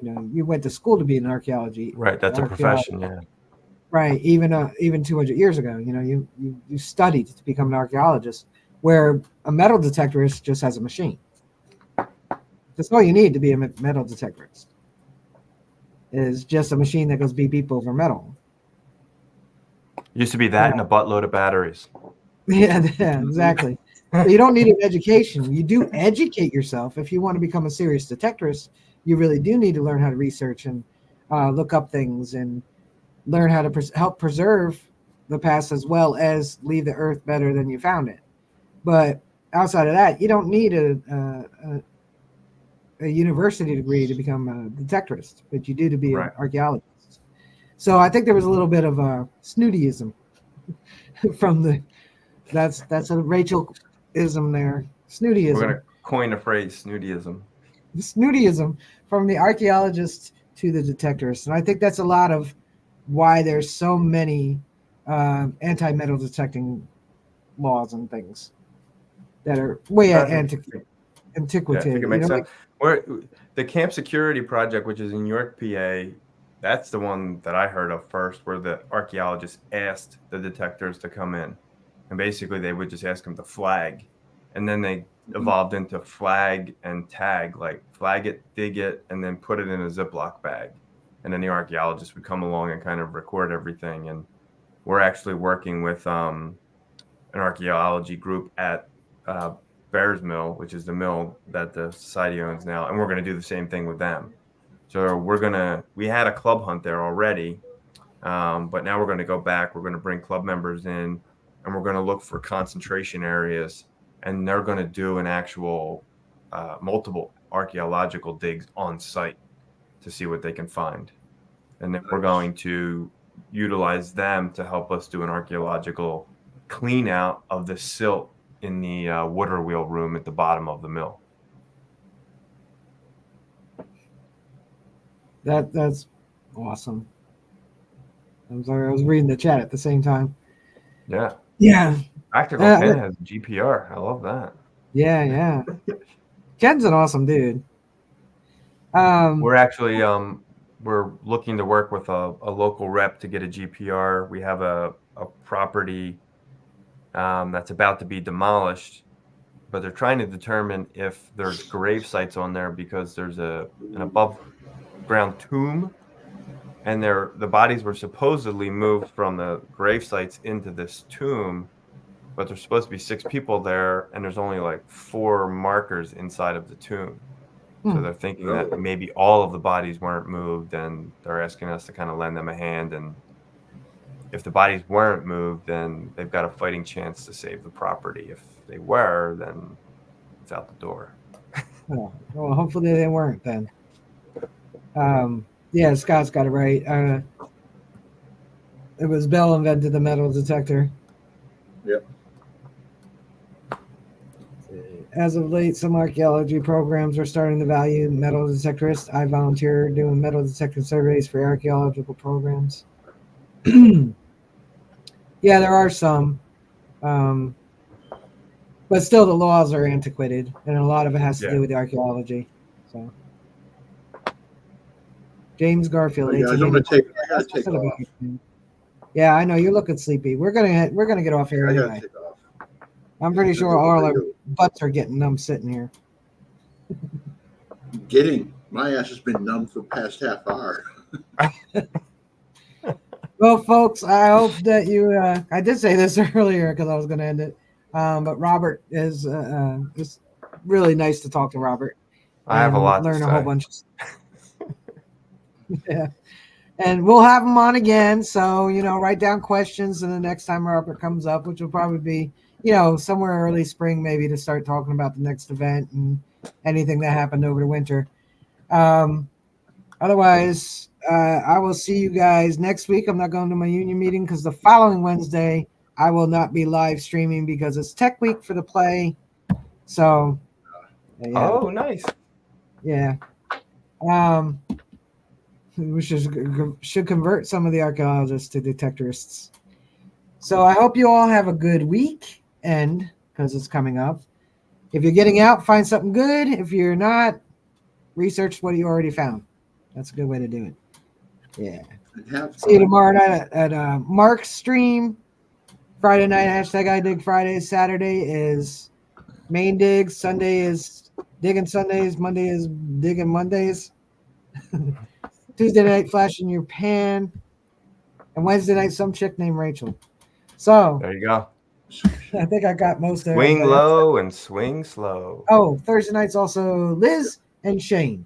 You went to school to be an archaeology. Right. That's a profession. Yeah. Right. Even 200 years ago, you studied to become an archaeologist, where a metal detectorist just has a machine. That's all you need to be a metal detectorist. Is just a machine that goes beep beep over metal. Used to be that and a buttload of batteries. Yeah, exactly. So you don't need an education. You do educate yourself. If you want to become a serious detectorist, you really do need to learn how to research and look up things and learn how to help preserve the past as well as leave the earth better than you found it. But outside of that, you don't need a university degree to become a detectorist, but you do to be an archaeologist. So I think there was a little bit of snootyism from that's a Rachel-ism there. Snootyism. We're gonna coin the phrase snootyism. Snootyism from the archaeologist to the detectorist, and I think that's a lot of why there's so many anti-metal detecting laws and things that are way antiquated. Yeah, I think it makes sense. The Camp Security Project, which is in York, PA, that's the one that I heard of first, where the archaeologists asked the detectors to come in, and basically they would just ask them to flag, and then they evolved into flag and tag, like flag it, dig it, and then put it in a Ziploc bag. And then the archaeologists would come along and kind of record everything. And we're actually working with an archaeology group at Bears Mill, which is the mill that the society owns now. And we're going to do the same thing with them. So we had a club hunt there already, but now we're going to go back. We're going to bring club members in, and we're going to look for concentration areas. And they're going to do an actual multiple archaeological digs on site to see what they can find. And then we're going to utilize them to help us do an archaeological clean out of the silt in the water wheel room at the bottom of the mill. That's awesome. I'm sorry, I was reading the chat at the same time. Yeah. Yeah. Practical Ken has GPR. I love that. Yeah. Ken's an awesome dude. We're actually we're looking to work with a local rep to get a GPR. We have a property that's about to be demolished, but they're trying to determine if there's grave sites on there because there's an above ground tomb, and the bodies were supposedly moved from the grave sites into this tomb, but there's supposed to be 6 people there, and there's only like 4 markers inside of the tomb. So they're thinking that maybe all of the bodies weren't moved, and they're asking us to kind of lend them a hand. And if the bodies weren't moved, then they've got a fighting chance to save the property. If they were, then it's out the door. Well, hopefully they weren't then. Yeah, Scott's got it right. It was Bell invented the metal detector. Yep. As of late, some archaeology programs are starting to value metal detectorists. I volunteer doing metal detector surveys for archaeological programs. Yeah, there are some. But still, the laws are antiquated, and a lot of it has to do with the archaeology. So, James Garfield. I gotta take off. Yeah, I know you're looking sleepy. We're gonna get off here I anyway. gotta take off. I'm pretty sure all our butts are getting numb sitting here. My ass has been numb for the past half hour. Well, folks, I hope that you. I did say this earlier because I was going to end it, but Robert is really nice to talk to Robert. I have a lot learn to a whole say. bunch. Yeah, and we'll have him on again. So write down questions, and the next time Robert comes up, which will probably be somewhere early spring, maybe, to start talking about the next event and anything that happened over the winter. Otherwise, I will see you guys next week. I'm not going to my union meeting because the following Wednesday I will not be live streaming because it's Tech Week for the play. So, yeah. Oh, nice. Yeah. We should convert some of the archaeologists to detectorists. So I hope you all have a good weekend because it's coming up. If you're getting out, find something good. If you're not, research what you already found. That's a good way to do it. Yeah. And have See you fun. tomorrow night at Mark's stream. Friday night, hashtag I Dig Fridays. Saturday is main digs. Sunday is digging Sundays. Monday is digging Mondays. Tuesday night, flash in your pan. And Wednesday night, some chick named Rachel. So There you go. I think I got most of Swing it. low and swing slow. Oh, Thursday night's also Liz and Shane.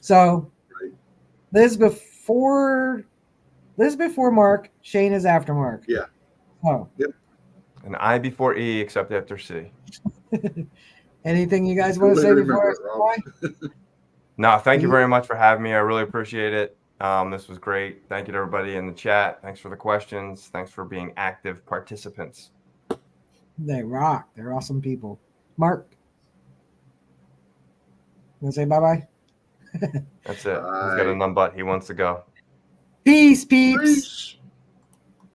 So Right. Liz before Mark, Shane is after Mark. Yeah. Oh. An I before E, except after C. Anything you guys want to Good say way to before I remember it, say bye? No, thank you very much for having me. I really appreciate it. This was great. Thank you to everybody in the chat. Thanks for the questions. Thanks for being active participants. They rock. They're awesome people. Mark, you want to say bye-bye? That's it. He's got a Bye. numb butt. He wants to go. Peace, peeps. Peace.